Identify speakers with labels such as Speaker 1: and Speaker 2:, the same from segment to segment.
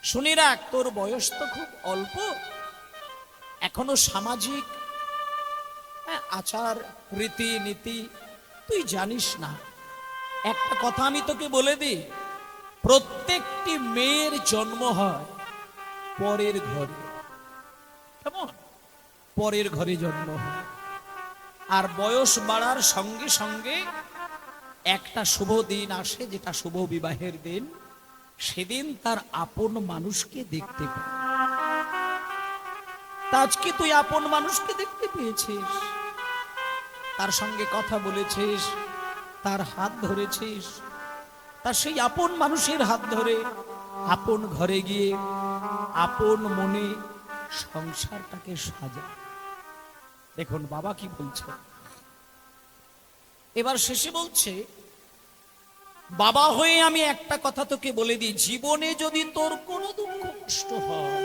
Speaker 1: শুনি রাখ, তোর বয়স তো খুব অল্প, এখনো সামাজিক আচার রীতি নীতি তুই জানিস না। একটা কথা আমি তোকে বলে দিই, প্রত্যেকটি মেয়ের জন্ম হয় পরের ঘরে। কেমন? পরের ঘরে জন্ম হয়। আর বয়স বাড়ার সঙ্গে সঙ্গে একটা শুভ দিন আসে, যেটা শুভ বিবাহের দিন। সেদিন তার আপন মানুষকে দেখতে পায়। আজকে তুই আপন মানুষকে দেখতে পেয়েছিস, তার সঙ্গে কথা বলেছিস, তার হাত ধরেছিস, তার সেই আপন মানুষের হাত ধরে আপন ঘরে গিয়ে আপন মনে সংসারটাকে সাজা। দেখুন বাবা কি বলছে, এবার শেষে বলছে, বাবা হয়ে আমি একটা কথা তোকে বলে দিই, জীবনে যদি তোর কোনো দুঃখ কষ্ট হয়,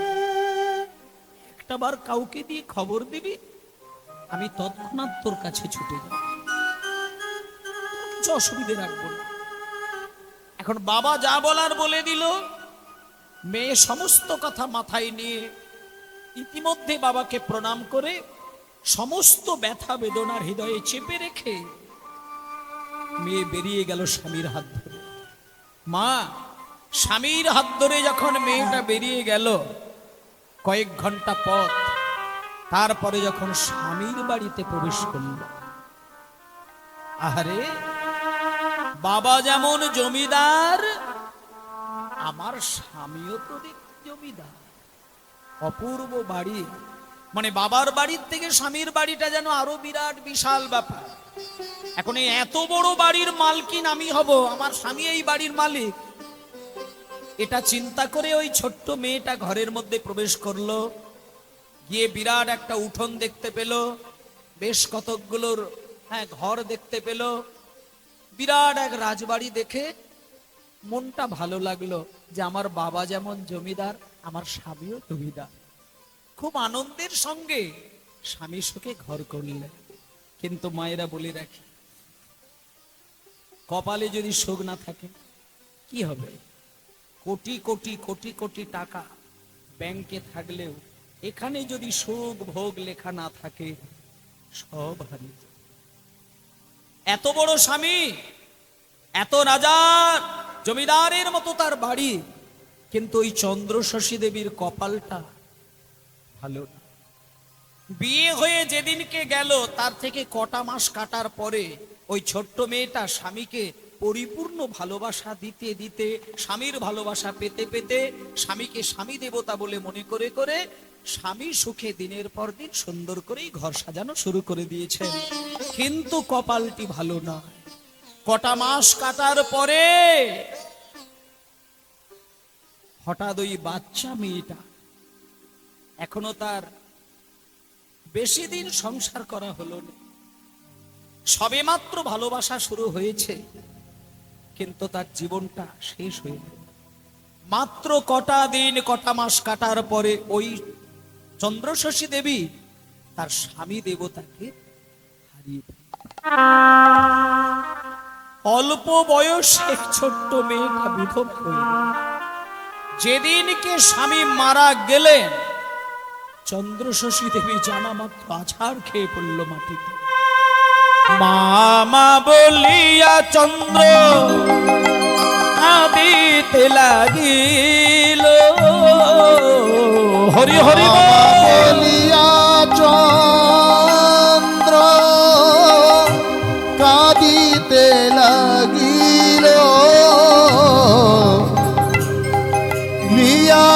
Speaker 1: একটা বার কাউকে দিয়ে খবর দিবি, আমি তৎক্ষণাৎ তোর কাছে ছুটে যাব, কিছু অসুবিধে রাখবো না। এখন বাবা যা বলার বলে দিল। মেয়ে সমস্ত কথা মাথায় নিয়ে ইতিমধ্যে বাবাকে প্রণাম করে সমস্ত ব্যথা বেদনার হৃদয়ে চেপে রেখে মেয়ে বেরিয়ে গেল স্বামীর হাত ধরে। মা, স্বামীর হাত ধরে যখন মেয়েটা বেরিয়ে গেল, কয়েক ঘন্টা পথ, তারপরে যখন স্বামীর বাড়িতে প্রবেশ করল, আরে বাবা যেমন জমিদার, আমার স্বামীও তো জমিদার। অপূর্ব বাড়ি, মানে বাবার বাড়ির থেকে স্বামীর বাড়িটা যেন আরো বিরাট বিশাল ব্যাপার। এখন এই এত বড় বাড়ির মালকিন আমি হব, আমার স্বামী এই বাড়ির মালিক, এটা চিন্তা করে ওই ছোট্ট মেয়েটা ঘরের মধ্যে প্রবেশ করলো। গিয়ে বিরাট একটা উঠোন দেখতে পেল, বেশ কতকগুলোর ঘর দেখতে পেল, বিরাট এক রাজবাড়ি দেখে মনটা ভালো লাগলো যে আমার বাবা যেমন জমিদার, আমার স্বামীও জমিদার। খুব আনন্দের সঙ্গে স্বামী সুখে ঘর করলেন। কিন্তু মায়েরা বলে রাখি, কপালে যদি সুখ না থাকে কি হবে? কোটি কোটি কোটি কোটি টাকা ব্যাংকে থাকলেও এখানে যদি সুখ ভোগ লেখা না থাকে, সব হারিয়ে যায়। এত বড় স্বামী, এত রাজার জমিদারের মতো তার বাড়ি, কিন্তু ওই চন্দ্রশশী দেবীর কপালটা ভালো না। বিয়ে হয়ে যেদিনকে গেল, তার থেকে কটা মাস কাটার পরে ওই ছোট্ট মেয়েটা স্বামীকে পরিপূর্ণ ভালোবাসা দিতে দিতে, স্বামীর ভালোবাসা পেতে পেতে, স্বামীকে স্বামী দেবতা বলে মনে করে করে স্বামী সুখে দিনের পর দিন সুন্দর করেই ঘর সাজানো শুরু করে দিয়েছেন। কিন্তু কপালটি ভালো না। কটা মাস কাটার পরে হঠাৎ ওই বাচ্চা মেয়েটা, এখনো তার বেশি দিন সংসার করা হলো না, সবে মাত্র ভালোবাসা শুরু হয়েছে, কিন্তু তার জীবনটা শেষ হয়ে গেল। মাত্র কটা দিন কটা মাস কাটার পরে ওই চন্দ্রশশী দেবী তার স্বামী দেবতাকে হারিয়ে দিল। অল্প বয়সে ছোট্ট মেয়েটা বিধবা হয়ে গেল। যেদিনকে স্বামী মারা গেলেন, চন্দ্রশশী দেবী জানা মাত্র আছাড় খেয়ে পড়ল মাটিতে। মামা বলিয়া চন্দ্র কাঁদিতে লাগিল। হরি হরি
Speaker 2: বলিয়া চন্দ্র কাঁদিতে লাগিল। লিয়া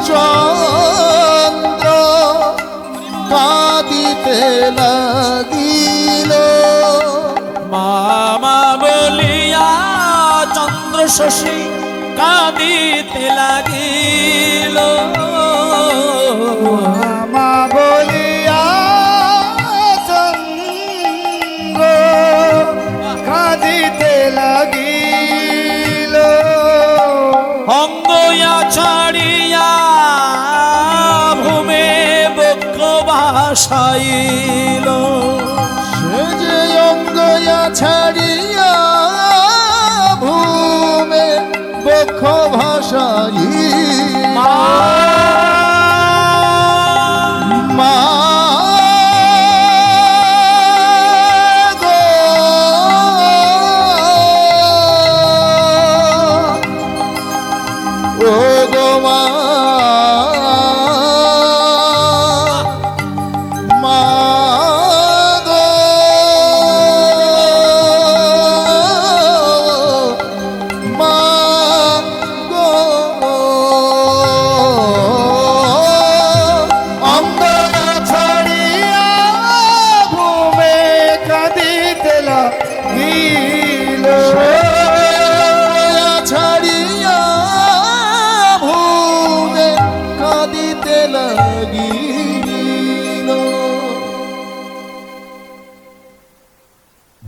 Speaker 2: চন্দ্র কাঁদিতে লাগিল।
Speaker 1: মামা বলিয়া চন্দ্রশশী কাঁদিতে লাগিল।
Speaker 2: মামা বলিয়া চন্দ্র কাঁদিতে লাগিল।
Speaker 1: অঙ্গয়া ছাড়িয়া ভূমে বক্ষ ভাসাইল।
Speaker 2: সে যে অঙ্গয়া ছাড়িয়া ভূমে বক্ষ ভাসাইল। গো মা, মা গো, মা গো, অঙ্গ ছাড়িয়া ভূমে কাঁদিতে লাগিল, ছাড়িয়া ভূমে কাঁদিতে লাগিল।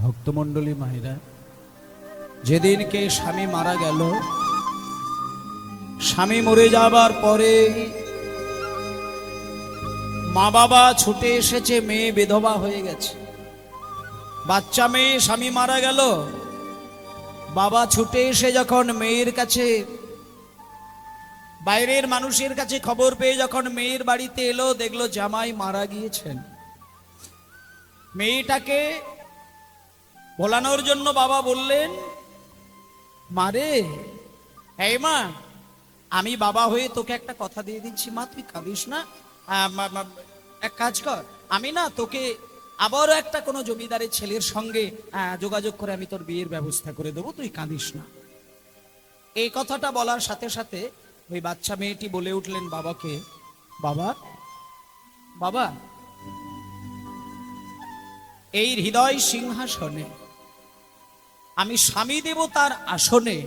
Speaker 1: ভক্তমণ্ডলী মায়েরা, যেদিনকে স্বামী মারা গেল, স্বামী মরে যাবার পরে মা বাবা ছুটে এসেছে, মেয়ে বিধবা হয়ে গেছে। বাচ্চা মেয়ে, স্বামী মারা গেল, বাবা ছুটে এসে যখন মেয়ের কাছে, বাইরের মানুষের কাছে খবর পেয়ে যখন মেয়ের বাড়িতে এলো, দেখলো জামাই মারা গিয়েছেন। মেয়েটাকে ভোলানোর জন্য বাবা বললেন, মারে, এই মা, আমি বাবা হয়ে তোকে একটা কথা দিয়ে দিচ্ছি, মা তুই কাঁদিস না। এক কাজ কর, আমি না তোকে আবারও একটা কোনো জমিদারের ছেলের সঙ্গে যোগাযোগ করে আমি তোর বিয়ের ব্যবস্থা করে দেবো, তুই কাঁদিস না। এই কথাটা বলার সাথে সাথে ওই বাচ্চা মেয়েটি বলে উঠলেন বাবাকে, বাবা, বাবা, এই হৃদয় সিংহাসনে আমি স্বামী দেবতার আসনে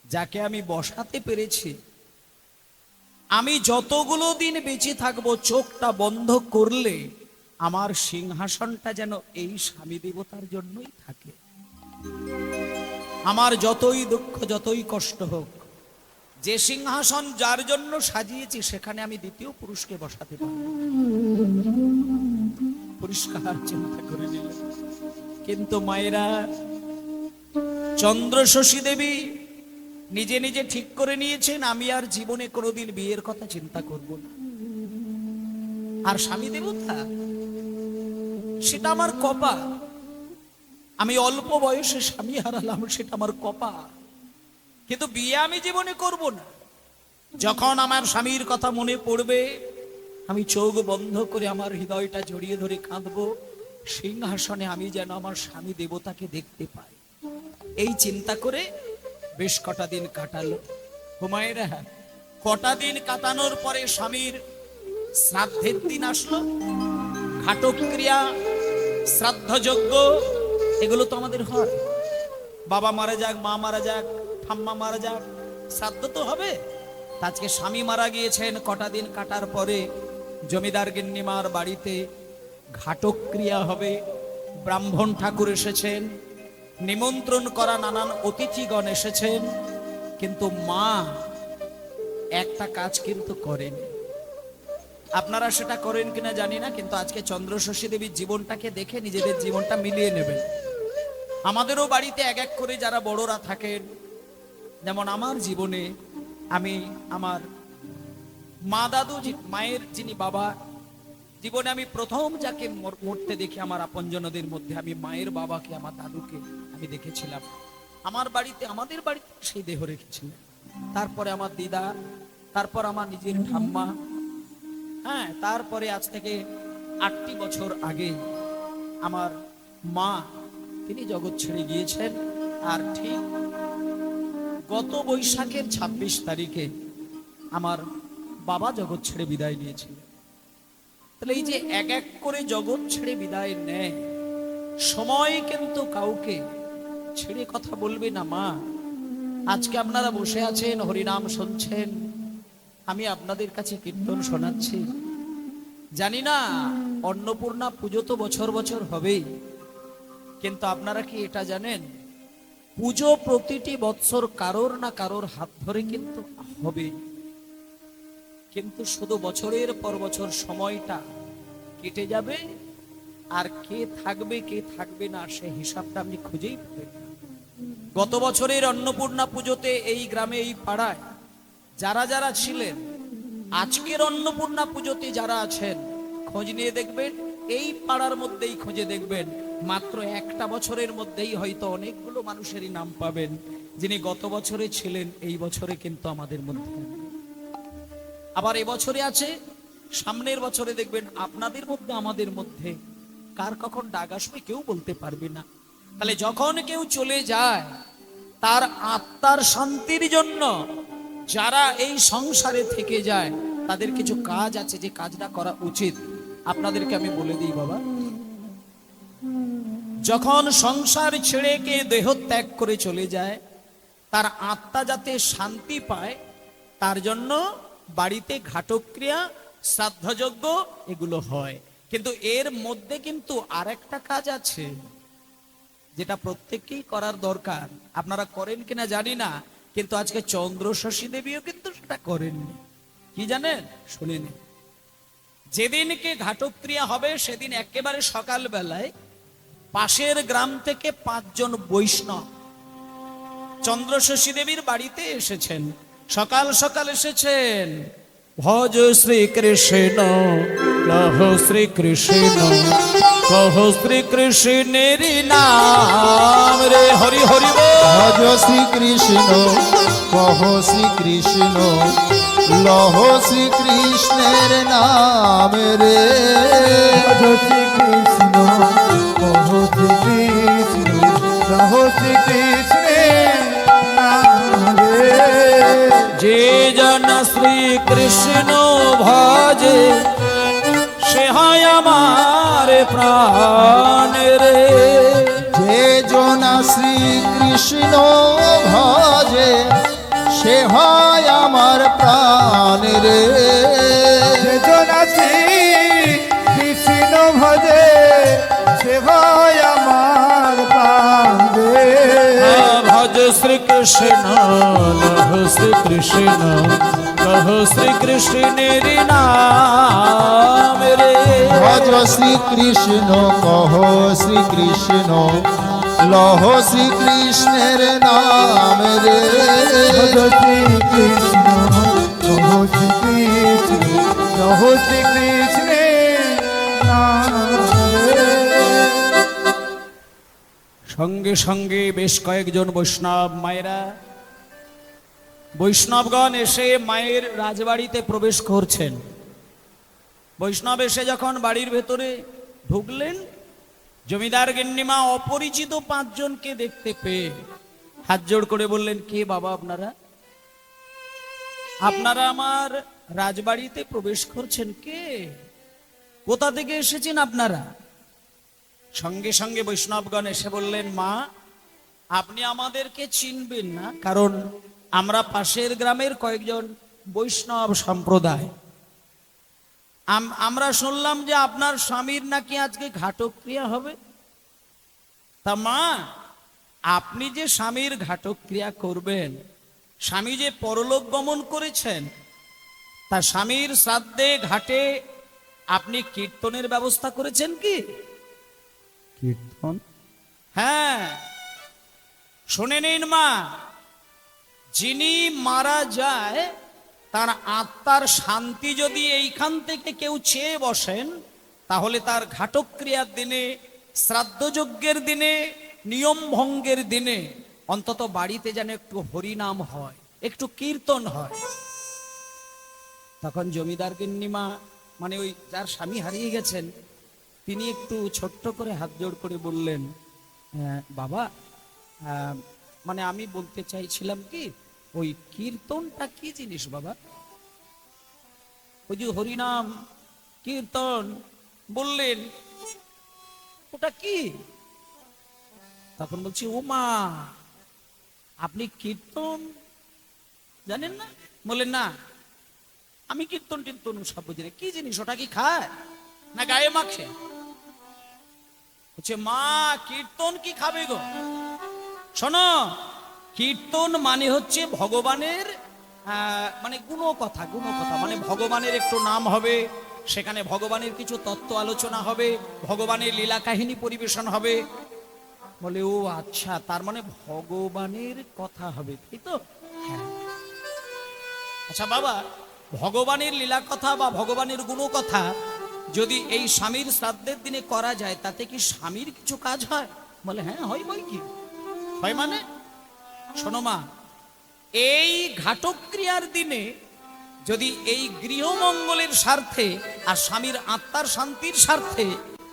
Speaker 1: যাকে আমি বসাতে পেরেছি, আমি যতগুলো দিন বেঁচে থাকবো, চোখটা বন্ধ করলে আমার সিংহাসনটা যেন এই স্বামী দেবতার জন্যই থাকে। আমার যতই দুঃখ, যতই কষ্ট হোক, যে সিংহাসন যার জন্য সাজিয়েছি সেখানে আমি দ্বিতীয় পুরুষকে বসাতে পারি। পরিষ্কার চিন্তা করে নিলেন। কিন্তু মায়েরা, চন্দ্রশশী দেবী নিজে নিজে ঠিক করে নিয়েছেন, আমি আর জীবনে কোনোদিন বিয়ের কথা চিন্তা করব না। আর স্বামী দেবতা, সেটা আমার কপাল। আমি অল্প বয়সে স্বামী হারালাম, সেটা আমার কপাল। কিন্তু বিয়ে আমি জীবনে করব না। যখন আমার স্বামীর কথা মনে পড়বে, আমি চোখ বন্ধ করে আমার হৃদয়টা জড়িয়ে ধরে কাঁদবো, সিংহাসনে আমি যেন আমার স্বামী দেবতাকে দেখতে পাই। এই চিন্তা করে বেশ কটা দিন কাটালো। হুমায়রা, কটা দিন কাটানোর পরে স্বামীর শ্রাদ্ধের দিন আসলো। ঘাটক্রিয়া, শ্রাদ্ধযজ্ঞ, এগুলো তো আমাদের হয়। বাবা মারা যাক, মা মারা যাক, ঠাম্মা মারা যাক, শ্রাদ্ধ তো হবে। আজকে স্বামী মারা গিয়েছেন, কটা দিন কাটার পরে জমিদার গিন্নিমার বাড়িতে ঘাটক্রিয়া হবে। ব্রাহ্মণ ঠাকুর এসেছেন, নিমন্ত্রণ করা নানান অতিথিগণ এসেছেন, কিন্তু মা একটা কাজ কিন্তু করেন। আপনারা সেটা করেন কিনা জানি না, কিন্তু আজকে চন্দ্রশশী দেবীর জীবনটাকে দেখে নিজেদের জীবনটা মিলিয়ে নেবেন। আমাদেরও বাড়িতে এক এক করে যারা বড়রা থাকেন, যেমন আমার জীবনে আমি আমার মা দাদু, মায়ের যিনি বাবা, জীবনে আমি প্রথম যাকে মরতে দেখি আমার আপনজনদের মধ্যে, আমি মায়ের বাবাকে, আমার দাদুকে আমি দেখেছিলাম। আমার বাড়িতে, আমাদের বাড়িতে সেই দেহ রেখেছিলেন। তারপরে আমার দিদা, তারপর আমার নিজের ঠাম্মা, হ্যাঁ, তারপরে আজ থেকে 8টি বছর আগে আমার মা, তিনি জগৎ ছেড়ে গিয়েছেন। আর ঠিক গত বৈশাখের 26 তারিখে আমার বাবা জগৎ ছেড়ে বিদায় নিয়েছিলেন। তাহলে এই যে এক এক করে জগৎ ছেড়ে বিদায় নেয়, সময় কিন্তু কাউকে ছেড়ে কথা বলবে না। মা, আজকে আপনারা বসে আছেন, হরিনাম শুনছেন, আমি আপনাদের কাছে কীর্তন শোনাচ্ছি। জানি না অন্নপূর্ণা পুজো তো বছর বছর হবেই, কিন্তু আপনারা কি এটা জানেন, পুজো প্রতিটি বৎসর কারোর না কারোর হাত ধরে কিন্তু হবে। কিন্তু শুধু বছরের পর বছর সময়টা কেটে যাবে, আর কে থাকবে কে থাকবে না সে হিসাবটা আপনি খুঁজেই পাবেন না। গত বছরের অন্নপূর্ণা পুজোতে এই গ্রামে, এই পাড়ায় যারা যারা ছিলেন, আজকের অন্নপূর্ণা পুজোতে যারা আছেন, খোঁজ নিয়ে দেখবেন, এই পাড়ার মধ্যেই খুঁজে দেখবেন, মাত্র একটা বছরের মধ্যেই হয়তো অনেকগুলো মানুষেরই নাম পাবেন। যিনি গত বছরে ছিলেন এই বছরে কিন্তু আমাদের মধ্যে নেই। আবার এবছরে আছে, সামনের বছরে দেখবেন আপনাদের মধ্যে আমাদের মধ্যে কার কখন ডাক আসবে কেউ বলতে পারবে না। তাহলে যখন কেউ চলে যায় তার আত্মার শান্তির জন্য যারা এই সংসারে থেকে যায় তাদের কিছু কাজ আছে, যে কাজটা করা উচিত আপনাদেরকে আমি বলে দিই বাবা। যখন সংসার ছেড়ে কে দেহ ত্যাগ করে চলে যায় তার আত্মা যাতে শান্তি পায় তার জন্য বাড়িতে ঘাটক্রিয়া, শ্রাদ্ধযজ্ঞ এগুলো হয়। কিন্তু এর মধ্যে কিন্তু আরেকটা কাজ আছে যেটা প্রত্যেককেই করার দরকার। আপনারা করেন কিনা জানি না, কিন্তু আজকে চন্দ্রশশী দেবীও কিন্তু সেটা করেননি। কি জানেন? শুনে নিন। যেদিনকে ঘাটক্রিয়া হবে সেদিন একেবারে সকাল বেলায় পাশের গ্রাম থেকে 5 জন বৈষ্ণব চন্দ্রশশী দেবীর বাড়িতে এসেছেন। সকাল সকাল এসেছেন। ভজ শ্রীকৃষ্ণ লহ শ্রীকৃষ্ণ কহ শ্রীকৃষ্ণের নাম রে হরি হরি বল।
Speaker 2: ভজ শ্রীকৃষ্ণ কহ শ্রীকৃষ্ণ লহ শ্রীকৃষ্ণের নাম রে।
Speaker 3: ভজ শ্রীকৃষ্ণ কহ শ্রীকৃষ্ণ লহ শ্রীকৃষ্ণের নাম রে।
Speaker 1: যে জন শ্রীকৃষ্ণ ভজে সে হয় আমার প্রাণ রে।
Speaker 2: যে জনা শ্রীকৃষ্ণ ভজে সে হয় আমার প্রাণ রে।
Speaker 3: যে জনা শ্রীকৃষ্ণ ভজে সে হয় আমার প্রাণ রে।
Speaker 1: ভজ শ্রীকৃষ্ণ লহ শ্রীকৃষ্ণ কহ শ্রীকৃষ্ণের নাম রে।
Speaker 2: ভজ শ্রীকৃষ্ণ কহ শ্রীকৃষ্ণ লহ শ্রীকৃষ্ণের নাম রে।
Speaker 3: ভজ শ্রীকৃষ্ণ কহ শ্রীকৃষ্ণ লহ শ্রীকৃষ্ণের নাম রে।
Speaker 1: সঙ্গে সঙ্গে বেশ কয়েকজন বৈষ্ণব মায়েরা, বৈষ্ণবগণ এসে মায়ের রাজবাড়িতে প্রবেশ করছেন। বৈষ্ণব এসে যখন বাড়ির ভেতরে ঢুকলেন, জমিদার গিন্নিমা অপরিচিত 5 জনকে দেখতে পেয়ে হাত জোড় করে বললেন, কে বাবা আপনারা? আপনারা আমার রাজবাড়িতে প্রবেশ করছেন, কে? কোথা থেকে এসেছেন আপনারা? সঙ্গে সঙ্গে বৈষ্ণবগণ এসে বললেন, মা আপনি আমাদেরকে চিনবেন না, কারণ আমরা পাশের গ্রামের কয়েকজন বৈষ্ণব সম্প্রদায়। আমরা শুনলাম যে আপনার স্বামীর নাকি আজকে ঘাটক্রিয়া হবে। তা মা, আপনি যে স্বামীর ঘাটক্রিয়া করবেন, স্বামী যে পরলোক গমন করেছেন, তা স্বামীর শ্রাদ্ধে ঘাটে আপনি কীর্তনের ব্যবস্থা করেছেন কি?
Speaker 3: কীর্তন?
Speaker 1: হ্যাঁ, শুনে নিন মা, যিনি মারা যায় তার আত্মার শান্তি যদি এইখান থেকে কেউ চেয়ে বসেন, তাহলে তার ঘাটক্রিয়ার দিনে, শ্রাদ্ধযজ্ঞের দিনে, নিয়ম ভঙ্গের দিনে অন্তত বাড়িতে যেন একটু হরিনাম হয়, একটু কীর্তন হয়। তখন জমিদার গিন্নিমা, মানে ওই যার স্বামী হারিয়ে গেছেন, তিনি একটু ছোট্ট করে হাত জোড় করে বললেন, বাবা মানে আমি বলতে চাইছিলাম কি, ওই কীর্তনটা কি জিনিস বাবা? ওই যে হরিনাম কীর্তন বললেন, ওটা কি? তখন বলছি, ও মা, আপনি কীর্তন জানেন না? বললেন, না আমি কীর্তন টির্তন সব বুঝি না। কি জিনিস ওটা? কি খায় না গায়ে মাখে? বলছে, মা কীর্তন কি খাবে গো? শোনো, কীর্তন মানে হচ্ছে ভগবানের মানে গুণকথা, মানে ভগবানের একটু নাম হবে, সেখানে ভগবানের কিছু তত্ত্ব আলোচনা হবে, ভগবানের লীলা কাহিনী পরিবেশন হবে। বলে, ও আচ্ছা, তার মানে ভগবানের কথা হবে, তাই তো? হ্যাঁ। আচ্ছা বাবা, ভগবানের লীলা কথা বা ভগবানের গুণকথা যদি এই স্বামীর শ্রাদ্ধের দিনে করা যায়, তাতে কি স্বামীর কিছু কাজ হয়? বলে, হ্যাঁ হয়। বই কি হয় মানে? শোনো মা, এই ঘাটক্রিয়ার দিনে যদি এই গৃহমঙ্গলের স্বার্থে আর স্বামীর আত্মার শান্তির স্বার্থে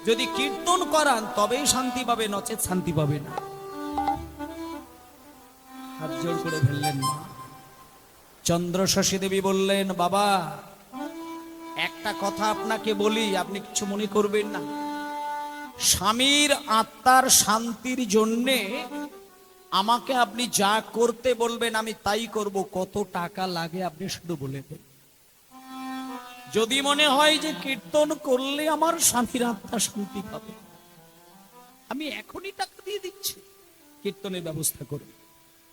Speaker 1: যদি কীর্তন করান তবেই শান্তি পাবে, নচেত শান্তি পাবে না। হাত জোড় করে ফেললেন মা। চন্দ্রশশী দেবী বললেন, বাবা একটা কথা আপনাকে বলি, আপনি কিছু মনে করবেন না। স্বামীর আত্মার শান্তির জন্যে আমাকে আপনি যা করতে বলবেন আমি তাই করব। কত টাকা লাগে আপনি শুধু বলে দেন। যদি মনে হয় যে কীর্তন করলে আমার স্বামীর আত্মা শান্তি পাবে, আমি এখনই টাকা দিয়ে দিচ্ছি, কীর্তনের ব্যবস্থা করুন।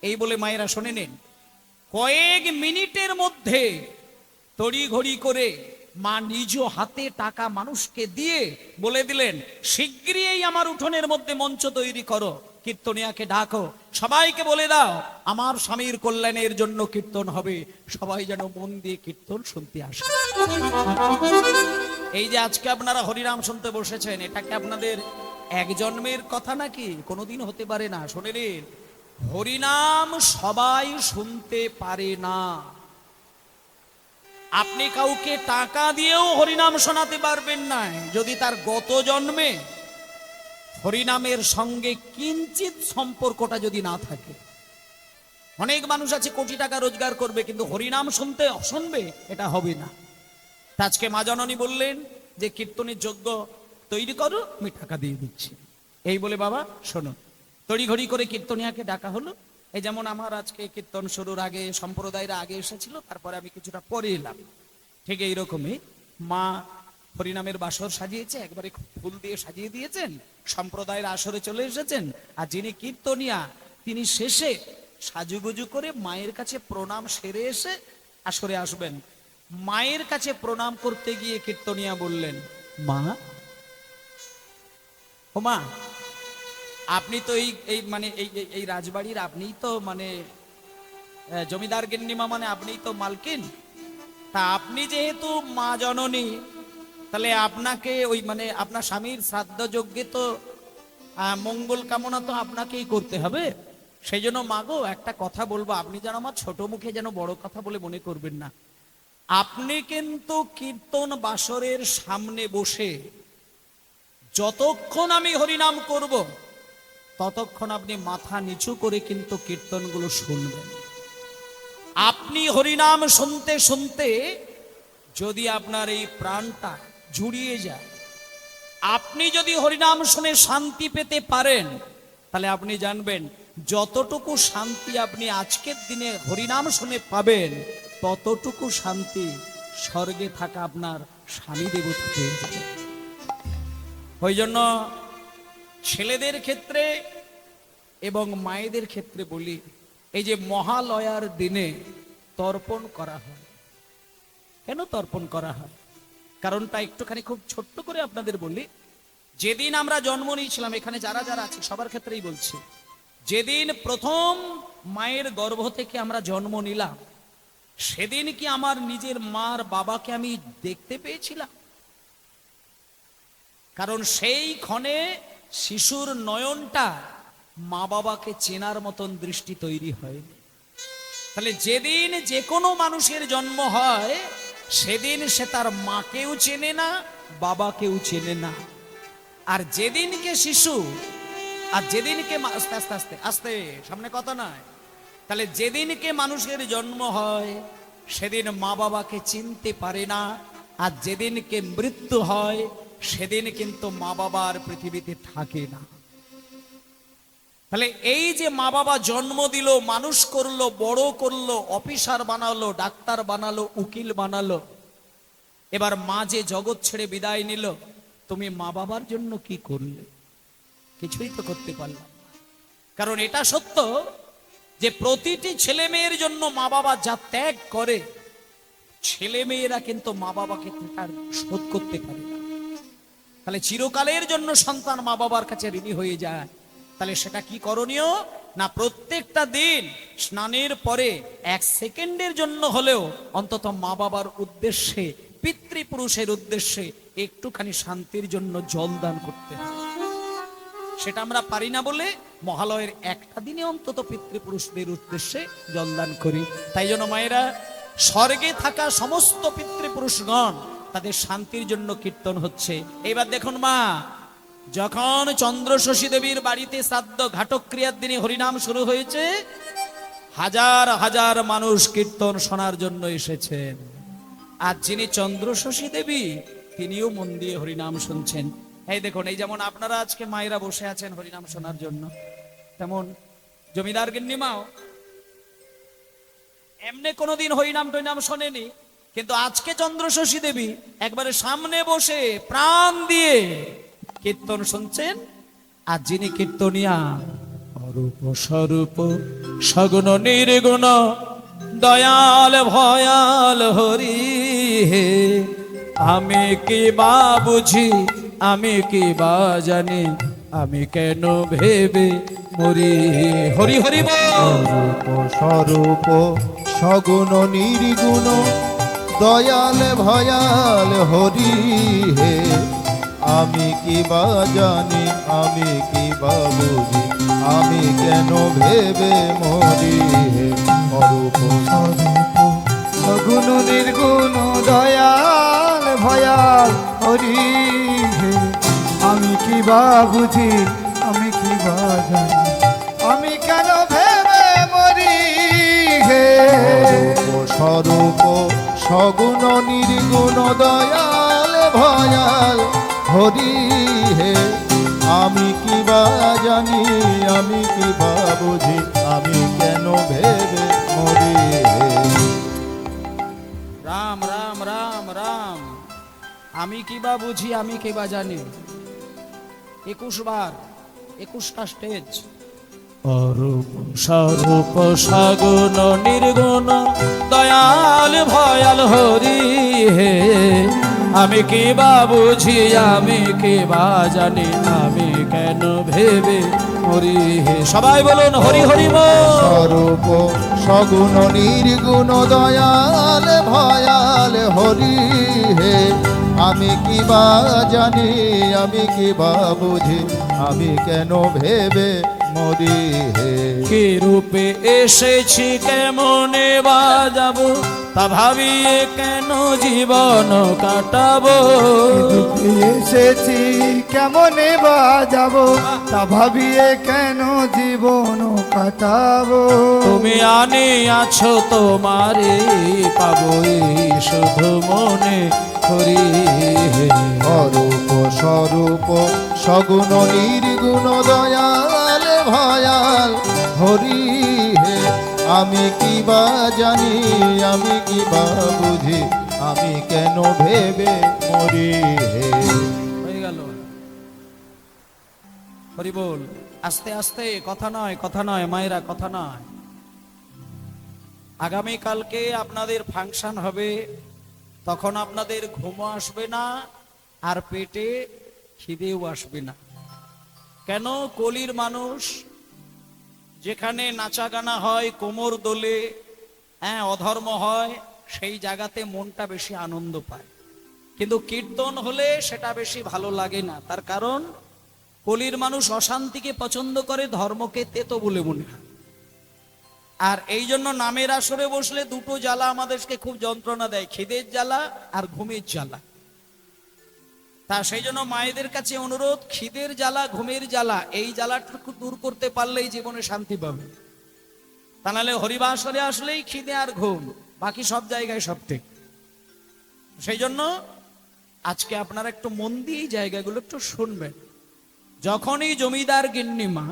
Speaker 1: এই বলে মায়েরা শুনে নেন। কয়েক মিনিটের মধ্যে তড়িঘড়ি করে মা নিজ হাতে টাকা মানুষকে দিয়ে বলে দিলেন, শিগগিরই আমার উঠোনের মধ্যে মঞ্চ তৈরি করো, কীর্তনিয়াকে ডাকো, সবাইকে বলে দাও আমার স্বামীর কল্যাণের জন্য কীর্তন হবে, সবাই যেন মন দিয়ে কীর্তন শুনতে আসে। এই যে আজকে আপনারা হরিনাম শুনতে বসেছেন, এটা কি আপনাদের এক জন্মের কথা নাকি? কোনোদিন হতে পারে না। শুনে নিন, হরিনাম সবাই শুনতে পারে না। আপনি কাউকে টাকা দিয়েও হরিনাম শোনাতে পারবেন না যদি তার গত জন্মে হরিনামের সঙ্গে কিঞ্চিত সম্পর্কটা যদি না থাকে। অনেক মানুষ আছে কোটি টাকা রোজগার করবে, কিন্তু হরিনাম শুনবে, এটা হবে না। আজকে মা জননী বললেন যে কীর্তনের যোগ্য তৈরি করো, আমি টাকা দিয়ে দিচ্ছি। এই বলে বাবা শোনো, তড়িঘড়ি করে কীর্তনিয়াকে ডাকা হলো। এই যেমন আমার আজকে কীর্তন শুরুর আগে সম্প্রদায়ের আগে এসেছিল, তারপরে আমি কিছুটা পরে এলাম। ঠিক এইরকমই মা হরিনামের বাসর সাজিয়েছে, একবারে ফুল দিয়ে সাজিয়ে দিয়েছেন, সম্প্রদায়ের আসরে চলে এসেছেন। আর যিনি কীর্তনিয়া তিনি শেষে সাজুগুজু করে মায়ের কাছে প্রণাম সেরে এসে আসরে আসবেন। মায়ের কাছে প্রণাম করতে গিয়ে কীর্তনিয়া বললেন, মা, ও মা, আপনি তো এই মানে এই রাজবাড়ির আপনিই তো মানে জমিদার গিন্নিমা, মানে আপনিই তো মালকিন। তা আপনি যেহেতু মা জননী, তাহলে আপনাকে ওই মানে আপনার স্বামীর শ্রাদ্ধ যজ্ঞে তো মঙ্গল কামনা তো আপনাকেই করতে হবে। সেই জন্য মাগো একটা কথা বলবো, আপনি যেন আমার ছোট মুখে যেন বড় কথা বলে মনে করবেন না। আপনি কিন্তু কীর্তন বাসরের সামনে বসে যতক্ষণ আমি হরিনাম করব ততক্ষণ আপনি মাথা নিচু করে কিন্তু কীর্তনগুলো শুনবেন। আপনি হরিনাম শুনতে শুনতে যদি আপনার এই প্রাণটা জুড়িয়ে যায়, আপনি যদি হরিনাম শুনে শান্তি পেতে পারেন, তাহলে আপনি জানবেন যতটুকু শান্তি আপনি আজকের দিনে হরিনাম শুনে পাবেন, ততটুকু শান্তি স্বর্গে থাকা আপনার স্বামী দেবতা পেয়ে যাবে। ওই জন্য ছেলেদের ক্ষেত্রে এবং মায়েদের ক্ষেত্রে বলি, এই যে মহালয়ার দিনে তর্পণ করা হয়। কেন তর্পণ করা হয়? কারণটা একটুখানি খুব ছোট্ট করে আপনাদের বলি। যেদিন আমরা জন্ম নিয়েছিলাম, এখানে যারা যারা আছে সবার ক্ষেত্রেই বলছি, যেদিন প্রথম মায়ের গর্ভ থেকে আমরা জন্ম নিলাম, সেদিন কি আমার নিজের মার বাবাকে আমি দেখতে পেয়েছিলাম? কারণ সেই ক্ষণে শিশুর নয়নটা মা বাবাকে চেনার মতন দৃষ্টি তৈরি হয়নি। তাহলে যেদিন যে কোনো মানুষের জন্ম হয়, সেদিন সে তার মাকেও চেনে না, বাবাকেও চেনে না। আর যেদিনকে শিশু, আর যেদিনকে আস্তে আস্তে আস্তে আস্তে সামনে কথা নয়, তাহলে যেদিনকে মানুষের জন্ম হয় সেদিন মা বাবাকে চিনতে পারে না। আর যেদিনকে মৃত্যু হয় সেদিন কিন্তু মা বাবার পৃথিবীতে থাকে না। তাহলে এই যে মা বাবা জন্ম দিল, মানুষ করলো, বড় করলো, অফিসার বানালো, ডাক্তার বানালো, উকিল বানালো, এবার মা যে জগৎ ছেড়ে বিদায় নিল, তুমি মা বাবার জন্য কি করলে? কিছুই তো করতে পারলাম না। কারণ এটা সত্য যে প্রতিটি ছেলে মেয়ের জন্য মা বাবা যা ত্যাগ করে, ছেলে মেয়েরা কিন্তু মা বাবাকে তার শোধ করতে পারে না। তাহলে চিরকালের জন্য সন্তান মা বাবার কাছে ঋণী হয়ে যায়। তাহলে সেটা কি করণীয় না, প্রত্যেকটা দিন স্নানের পরে 1 সেকেন্ডের জন্য হলেও অন্তত মা বাবার উদ্দেশ্যে, পিতৃপুরুষের উদ্দেশ্যে একটুখানি শান্তির জন্য জল দান করতে হয়। সেটা আমরা পারি না বলে মহালয়ের একটা দিনে অন্তত পিতৃপুরুষদের উদ্দেশ্যে জলদান করি। তাই জন্য মায়েরা, স্বর্গে থাকা সমস্ত পিতৃপুরুষগণ তাদের শান্তির জন্য কীর্তন হচ্ছে। এবার দেখুন মা, যখন চন্দ্রশশী দেবীর বাড়িতে শ্রাদ্ধ ঘাটক্রিয়ার দিনে হরিনাম শুরু হয়েছে, হাজার হাজার মানুষ কীর্তন শোনার জন্য এসেছেন। আর যিনি চন্দ্রশশী দেবী, তিনিও মন দিয়ে হরিনাম শুনছেন। এই দেখুন, এই যেমন আপনারা আজকে মায়েরা বসে আছেন হরিনাম শোনার জন্য, তেমন জমিদার গিন্নিমাও এমনি কোনোদিন হরিনাম টরিনাম শোনেনি, কিন্তু আজকে চন্দ্রশশী দেবী একবারে সামনে বসে প্রাণ দিয়ে কীর্তন শুনছেন। আর যিনি কীর্তনিয়া, অরূপ স্বরূপ সগুণ নির্গুণ দয়াল ভয়াল হরি হে, আমি কি বা বুঝি, আমি কি বা জানি, আমি কেন ভেবে মরি। হরি হরি বল।
Speaker 2: রূপ স্বরূপ সগুণ নির্গুণ দয়াল ভয়াল হরি হে, আমি কি বা জানি, আমি কি বা বুঝি, আমি কেন ভেবে মরি হে। অরূপ
Speaker 3: সগুণ নির্গুণ দয়াল ভয়াল হরি হে, আমি কি বা বুঝি, আমি কি বা জানি, আমি কেন ভেবে মরি হে।
Speaker 2: অরূপ স্বরূপ সগুণ নির্গুণ দয়াল ভয়াল হরি হে, আমি কি বা জানি, আমি কি বা বুঝি, আমি কেন ভেবে মরি হে।
Speaker 1: রাম রাম রাম রাম, আমি কি বা বুঝি, আমি কি বা জানি, 21 বার, 21টা স্টেজ। অরূপ স্বরূপ সগুণ নির্গুণ দয়াল ভয়াল হরি হে, আমি কি বা বুঝি, আমি কি বা জানি, আমি কেন ভেবে মরি হে। সবাই বলুন হরি হরি বল।
Speaker 2: স্বরূপ সগুণ নির্গুণ দয়াল ভয়াল হরি হে, আমি কি বা জানি, আমি কি বা বুঝি, আমি কেন ভেবে মরি হে।
Speaker 1: কি রূপে এসেছি, কেমনে বাজাবো, তা ভাবিয়ে কেন জীবন কাটাবো।
Speaker 3: এসেছি কেমনে বাজাবো, তা ভাবিয়ে কেন জীবন কাটাবো।
Speaker 1: তুমি আনিয়াছো তোমারে পাবো, এই শুধু মনে করি হে।
Speaker 2: অরূপ স্বরূপ সগুণ নির্গুণ দয়াল ভয়াল হরি হে, আমি কি বা জানি, আমি কি বা বুঝি, আমি কেন ভেবে মরি হে।
Speaker 1: হয়ে গেল। হরি বল। আস্তে আস্তে, কথা নয়, কথা নয় মায়েরা, কথা নয়। আগামী কালকে আপনাদের ফাংশন হবে, তখন আপনাদের ঘুমও আসবে না, আর পেটে খিদেও আসবে না। কেন? কলির মানুষ, যেখানে নাচা গানা হয়, কোমর দোলে, হ্যাঁ, অধর্ম হয়, সেই জায়গাতে মনটা বেশি আনন্দ পায়। কিন্তু কীর্তন হলে সেটা বেশি ভালো লাগে না। তার কারণ কলির মানুষ অশান্তিকে পছন্দ করে, ধর্মকে তেতো বলে মনে হয়। আর এই জন্য নামের আসরে বসলে দুটো জ্বালা আমাদেরকে খুব যন্ত্রণা দেয়, খিদের জ্বালা আর ঘুমের জ্বালা। তা সেই জন্য মায়েদের কাছে অনুরোধ, খিদের জ্বালা ঘুমের জ্বালা এই জ্বালাটুকু দূর করতে পারলেই জীবনে শান্তি পাবে। তা নাহলে হরিবাসরে আসলেই খিদে আর ঘুম, বাকি সব জায়গায় সব ঠিক। সেই জন্য আজকে আপনারা একটু মন দিয়ে এই জায়গাগুলো একটু শুনবেন। যখনই জমিদার গিন্নিমা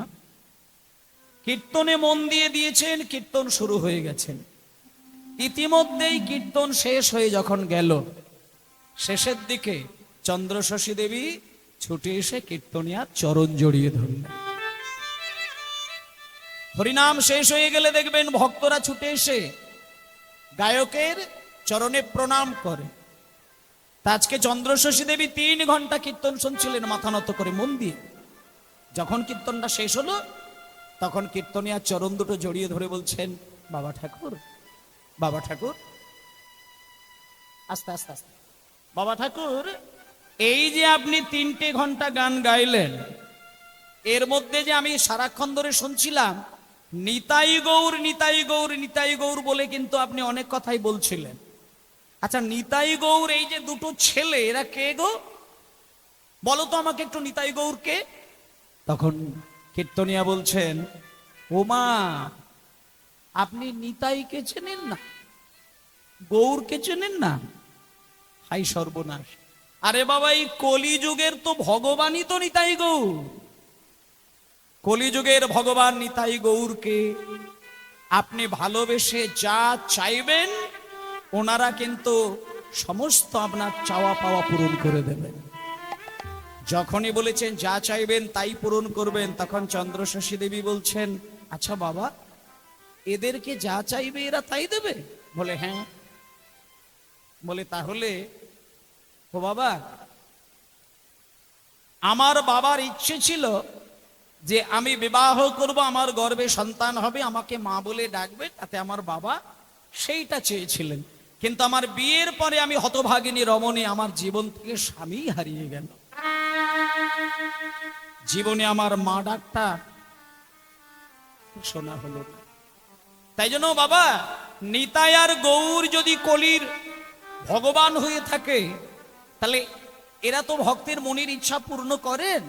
Speaker 1: কীর্তনে মন দিয়ে দিয়েছেন, কীর্তন শুরু হয়ে গেছেন। ইতিমধ্যেই কীর্তন শেষ হয়ে যখন গেল, শেষের দিকে চন্দ্রশশী দেবী ছুটে এসে কীর্তনিয়ার চরণ জড়িয়ে ধরলেন। হরিনাম শেষ হয়ে গেলে দেখবেন ভক্তরা ছুটে এসে গায়কের চরণে প্রণাম করে। তা আজকে চন্দ্রশশী দেবী 3 ঘন্টা কীর্তন শুনছিলেন মাথা নত করে মন দিয়ে। যখন কীর্তনটা শেষ হলো, তখন কীর্তনিয়ার চরণ দুটো জড়িয়ে ধরে বলছেন, বাবা ঠাকুর, বাবা ঠাকুর, আস্তে আস্তে আস্তে, বাবা ঠাকুর, এই যে আপনি 3টে ঘন্টা গান গাইলেন, এর মধ্যে যে আমি সারাক্ষণ ধরে শুনছিলাম নিতাই গৌর নিতাই গৌর নিতাই গৌর বলে, কিন্তু আপনি অনেক কথাই বলছিলেন। আচ্ছা, নিতাই গৌর এই যে দুটো ছেলে, এরা কে গো? বলো তো আমাকে একটু, নিতাই গৌর কে? তখন কীর্তনিয়া বলছেন, ও মা, আপনি নিতাইকে চেনেন না, গৌরকে চেনেন না? হাই সর্বনাশ! আরে বাবা, এই কলিযুগের তো ভগবানই তো নিতাই গৌর। কলিযুগের ভগবান নিতাই গৌরকে আপনি ভালোবেসে যা চাইবেন, ওনারা কিন্তু সমস্ত আপনার চাওয়া পাওয়া পূরণ করে দেবেন। যখনই বলেছেন যা চাইবেন তাই পূরণ করবেন, তখন চন্দ্রশশী দেবী বলছেন, আচ্ছা বাবা, এদেরকে যা চাইবে এরা তাই দেবে? বলে হ্যাঁ। বলে তাহলে ও বাবা, আমার বাবার ইচ্ছে ছিল যে আমি বিবাহ করব, আমার গর্ভে সন্তান হবে, আমাকে মা বলে ডাকবে, তাতে আমার বাবা সেইটা চেয়েছিলেন। কিন্তু আমার বিয়ের পরে আমি হতভাগিনী রমণী, আমার জীবন থেকে স্বামী হারিয়ে গেল। জীবনে আমার মা ডাকটা শোনা হলো না। তাই জন্য বাবা, নিতাই আর গৌর যদি কলির ভগবান হয়ে থাকে, তাহলে এরা তো ভক্তের মনের ইচ্ছা পূর্ণ করেন।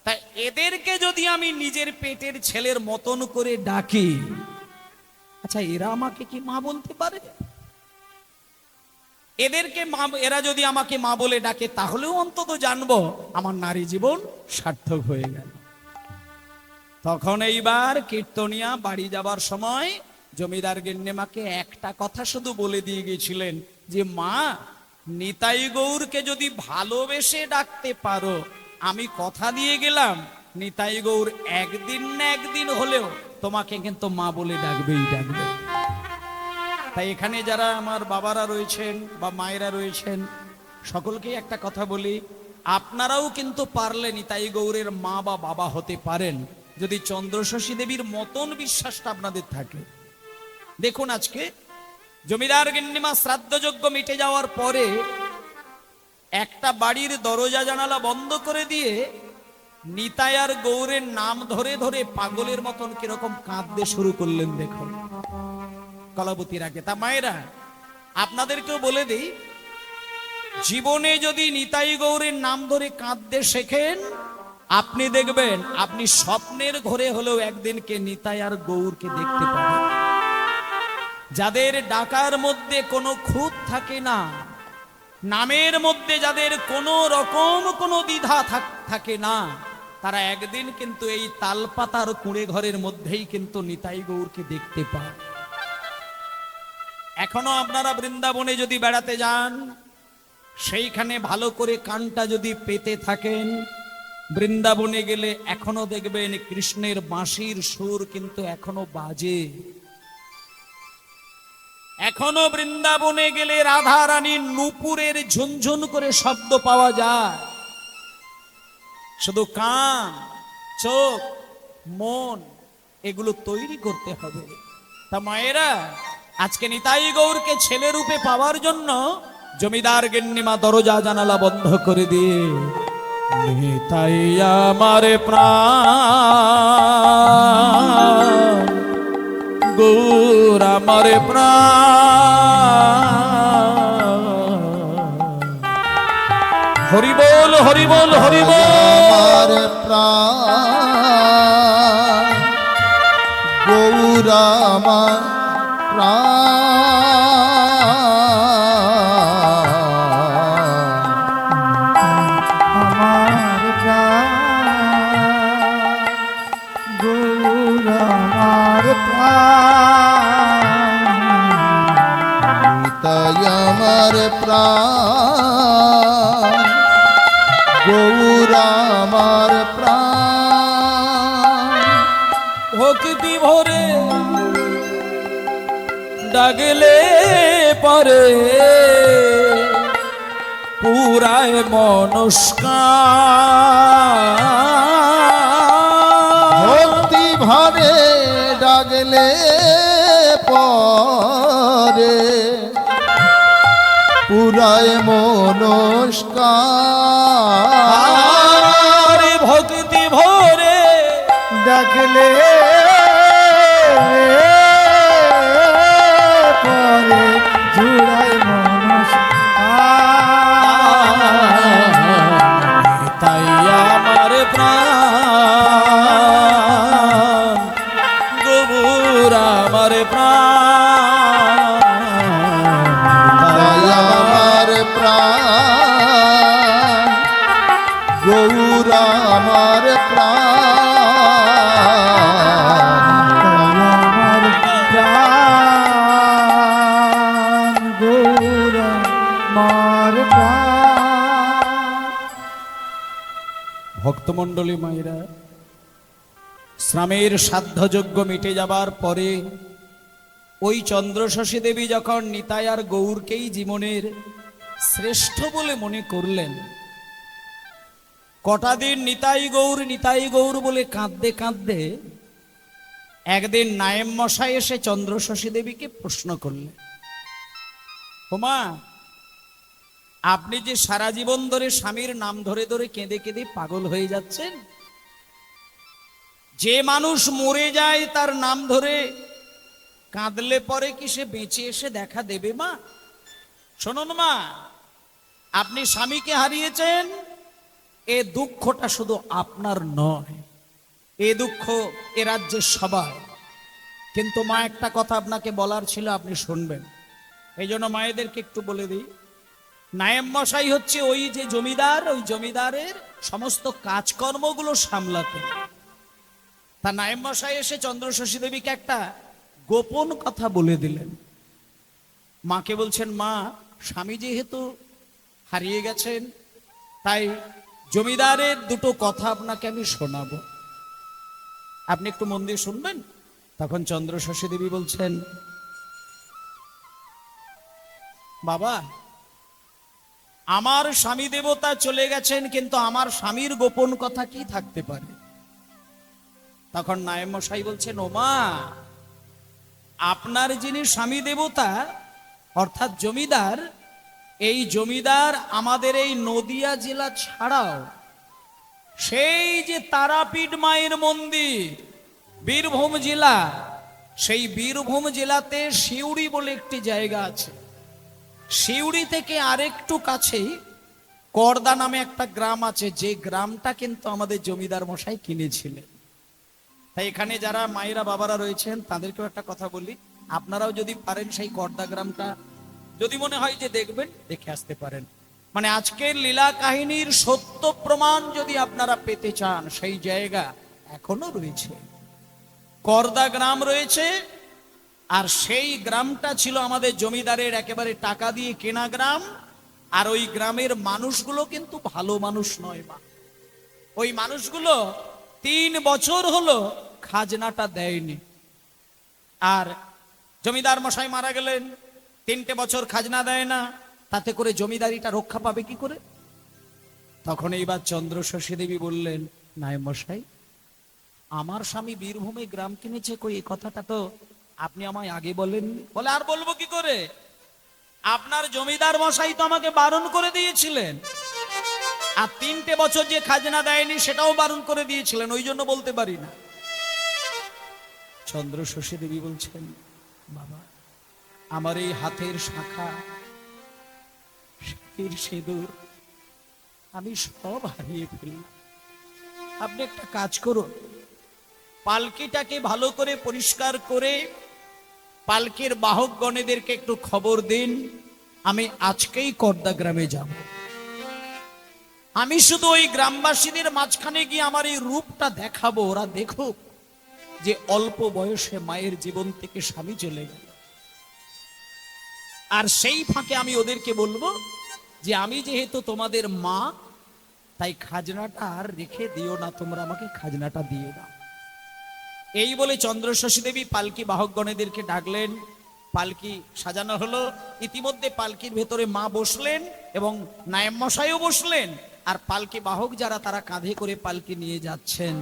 Speaker 1: তাই এদেরকে যদি আমি নিজের পেটের ছেলের মতন করে ডাকি, আচ্ছা এরা আমাকে কি মা বলতে পারে? এদেরকে এরা যদি আমাকে মা বলে ডাকে, তাহলেও অন্তত জানবো আমার নারী জীবন সার্থক হয়ে গেল। তখন এইবার কীর্তনিয়া বাড়ি যাবার সময় জমিদার গিন্নিমাকে একটা কথা শুধু বলে দিয়ে গেছিলেন যে, মা, নিতাই গৌরকে যদি ভালোবেসে ডাকতে পারো, আমি কথা দিয়ে গেলাম নিতাই গৌর একদিন না একদিন হলেও তোমাকে কিন্তু মা বলে ডাকবেই ডাকবে। তাই এখানে যারা আমার বাবারা রয়েছেন বা মায়েরা রয়েছেন, সকলকে একটা কথা বলি, আপনারাও কিন্তু পারলে নিতাই গৌরের মা বা বাবা হতে পারেন, যদি চন্দ্রশশী দেবীর মতন বিশ্বাসটা আপনাদের থাকে। দেখুন, আজকে জমিদার গিন্নিমা শ্রাদ্ধযজ্ঞ মিটে যাওয়ার পরে একটা বাড়ির দরজা জানালা বন্ধ করে দিয়ে নিতাই আর গৌরের নাম ধরে ধরে পাগলের মতন কিরকম কাঁদতে শুরু করলেন দেখুন কলাবতীর আগে। তা মায়েরা, আপনাদেরকেও বলে দিই, জীবনে যদি নিতাই গৌরের নাম ধরে কাঁদতে শেখেন, আপনি দেখবেন আপনি স্বপ্নের ঘরে হলেও একদিনকে নিতাই আর গৌরকে দেখতে পাবেন। যাদের ডাকার মধ্যে কোনো খুঁত থাকে না, নামের মধ্যে যাদের কোনো রকম কোনো দ্বিধা থাকে না, তারা একদিন কিন্তু এই তালপাতার কুঁড়ে ঘরের মধ্যেই কিন্তু নিতাই গৌরকে দেখতে পায়। এখনো আপনারা বৃন্দাবনে যদি বেড়াতে যান, সেইখানে ভালো করে কানটা যদি পেতে থাকেন, বৃন্দাবনে গেলে এখনো দেখবেন কৃষ্ণের বাঁশির সুর কিন্তু এখনো বাজে। এখনো বৃন্দাবনে গেলে রাধা রানীর নূপুরের ঝুনঝুন করে শব্দ পাওয়া যায়। শুধু কান, চোখ, মন এগুলো তৈরি করতে হবে। তা মায়েরা, আজকে নিতাই গৌরকে ছেলে রূপে পাওয়ার জন্য জমিদার গিন্নিমা দরজা জানালা বন্ধ করে দিয়ে, নিতাই আমার প্রাণ, গৌর আমার প্রাণ, হরি বল হরি বল হরি বল,
Speaker 2: আমার প্রাণ, গৌর আমার প্রাণ, গৌর আমার প্রাণ,
Speaker 1: ভক্তি ভরে ডাগলে পরে পুরায় মনস্কার,
Speaker 2: ভক্তি ভরে ডাগলে পরে পুরায় মনস্কার,
Speaker 1: ভক্তি ভরে
Speaker 3: রাখলে পরে জুড়ায় মনস
Speaker 1: তাই আমার প্রাণ গৌর আমার প্রাণ
Speaker 2: তাই আমার প্রাণ গৌর আমার প্রাণ
Speaker 3: আমার প্রাণ গৌর আমার প্রাণ।
Speaker 1: ভক্তমণ্ডলী মায়েরা, শ্রামের সাধ্যযজ্ঞ মিটে যাবার পরে ওই চন্দ্রশশী দেবী যখন নিতাই আর গৌরকেই জীবনের শ্রেষ্ঠ বলে মনে করলেন, কটা দিন নিতাই গৌর বলে কাঁদতে কাঁদতে একদিন নায়েম মশাই এসে চন্দ্রশশী দেবীকে প্রশ্ন করলেন, ওমা, আপনি যে সারা জীবন ধরে স্বামীর নাম ধরে ধরে কেঁদে কেঁদে পাগল হয়ে যাচ্ছেন, যে মানুষ মরে যায় তার নাম ধরে কাঁদলে পরে কি সে বেঁচে এসে দেখা দেবে? মা শুনুন মা, আপনি স্বামীকে হারিয়েছেন, এ দুঃখটা শুধু আপনার নয়, এ দুঃখ এ রাজ্যের সবার। কিন্তু মা, একটা কথা আপনাকে বলার ছিল, আপনি শুনবেন, এই জন্য মায়েদেরকে একটু বলে দিই। নায়েম মশাই হচ্ছে ওই যে জমিদার, ওই জমিদারের সমস্ত কাজকর্মগুলো সামলাতেন। তা নায়েম মশাই এসে চন্দ্রশশী দেবীকে একটা গোপন কথা বলে দিলেন। মাকে বলছেন, মা, স্বামী যেহেতু হারিয়ে গেছেন, তাই জমিদারের দুটো কথা আপনাকে আমি শোনাবো, আপনি একটু মন দিয়ে শুনবেন। তখন চন্দ্রশশী দেবী বলছেন, বাবা, আমার স্বামী দেবতা চলে গেছেন, কিন্তু আমার স্বামীর গোপন কথা কি থাকতে পারে? তখন নায়েম মশাই বলছেন, ওমা, আপনার যিনি স্বামী দেবতা অর্থাৎ জমিদার, এই জমিদার আমাদের এই নদিয়া জেলা ছাড়াও সেই যে তারাপীঠ মায়ের মন্দির বীরভূম জেলা, সেই বীরভূম জেলাতে সিউড়ি বলে একটি জায়গা আছে। সিউড়ি থেকে আরেকটু কাছেই করদা নামে একটা গ্রাম আছে, যে গ্রামটা কিন্তু আমাদের জমিদার মশাই কিনেছিলেন। তাই এখানে যারা মায়েরা বাবারা রয়েছেন তাদেরকেও একটা কথা বলি, আপনারাও যদি পারেন সেই করদা গ্রামটা যদি মনে হয় যে দেখবেন, দেখে আসতে পারেন। মানে আজকের লীলা কাহিনীর সত্য প্রমাণ যদি আপনারা পেতে চান, সেই জায়গা এখনো রয়েছে, করদা গ্রাম রয়েছে। আর সেই গ্রামটা ছিল আমাদের জমিদারের একেবারে টাকা দিয়ে কেনা গ্রাম। আর ওই গ্রামের মানুষগুলো কিন্তু ভালো মানুষ নয় মা। ওই মানুষগুলো 3 বছর হলো খাজনাটা দেয়নি। আর জমিদার মশাই মারা গেলেন, 3টে বছর খাজনা দেয় না, তাতে করে জমিদারিটা রক্ষা পাবে কি করে? তখন এইবার চন্দ্রশশী দেবী বললেন, নায়েম মশাই, আমার স্বামী বীরভূমে গ্রাম কিনেছে, কই এই কথাটা তো আপনি আমায় আগে বলেননি। বলে, আর বলবো কি করে, আপনার জমিদার মশাই তো আমাকে বারণ করে দিয়েছিলেন, আর 3টে বছর যে খাজনা দেয়নি সেটাও বারণ করে দিয়েছিলেন, ওই জন্য বলতে পারি না। চন্দ্রশশী দেবী বলছেন, বাবা, আমার এই হাতের শাখা, সিঁদুর আমি সব হারিয়ে ফেললাম। আপনি একটা কাজ করুন, পালকিটাকে ভালো করে পরিষ্কার করে পালকির বাহক গণেদেরকে একটু খবর দিন, আমি আজকেই করদা গ্রামে যাব। আমি শুধু ওই গ্রামবাসীদের মাঝখানে গিয়ে আমার এই রূপটা দেখাবো, ওরা দেখুক যে অল্প বয়সে মায়ের জীবন থেকে স্বামী চলে গেল। আর সেই ফাঁকে আমি ওদেরকে বলবো যে আমি যেহেতু তোমাদের মা, তাই খাজনাটা আর রেখে দিও না, তোমরা আমাকে খাজনাটা দিয়ে দাও। এই বলে চন্দ্রশশী দেবী পালকি বাহকগণেদেরকে ডাকলেন, পালকি সাজানো হলো। ইতিমধ্যে পালকির ভেতরে মা বসলেন এবং নায়েম মশাইও বসলেন। আর পালকি বাহক যারা, তারা কাঁধে করে পালকি নিয়ে যাচ্ছেন।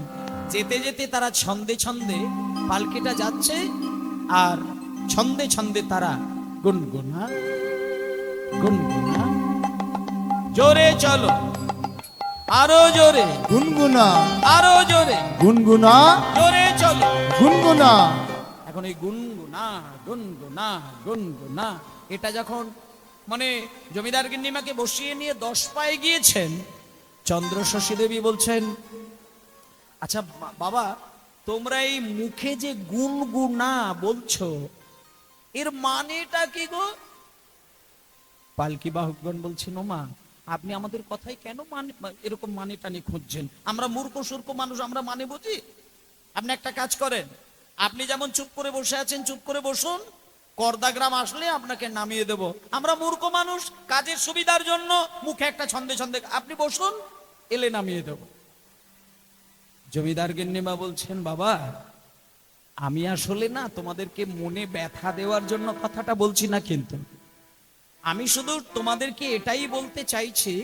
Speaker 1: যেতে যেতে তারা ছন্দে ছন্দে পালকিটা যাচ্ছে, আর ছন্দে ছন্দে তারা গুনগুনা গুনগুনা, জোরে চলো আরো জোরে,
Speaker 2: গুনগুনা
Speaker 1: আরো জোরে,
Speaker 2: গুনগুনা
Speaker 1: জোরে চলো।
Speaker 2: গুনগুনা।
Speaker 1: এখন এই গুনগুনা গুনগুনা গুনগুনা এটা যখন মানে জমিদার গিন্নিমাকে বসিয়ে নিয়ে 10 পায়ে গিয়েছেন, চন্দ্রশশী দেবী বলছেন, আচ্ছা বাবা, তোমরা এই মুখে যে গুনগুনা বলছো এর মানেটা কি গো? পালকি বাহকগণ বলছেন, ও মা, আপনি আমাদের কথাই কেন এরকম মানে টানি খুঁজছেন? আমরা মূর্খ সূর্খ মানুষ, আমরা মানে বুঝি? আপনি একটা কাজ করেন, আপনি যেমন চুপ করে বসে আছেন চুপ করে বসুন, করদাগ্রাম আসলে আপনাকে নামিয়ে দেব। আমরা মূর্খ মানুষ, কাজের সুবিধার জন্য মুখে একটা ছন্দে ছন্দে, আপনি বসুন, এলে নামিয়ে দেব। জমিদার গিন্নিমা বলছেন, বাবা, আমি আসলে না তোমাদেরকে মনে ব্যথা দেওয়ার জন্য কথাটা বলছি না, কিন্তু আমি শুধু তোমাদেরকে এটাই বলতে চাইছি,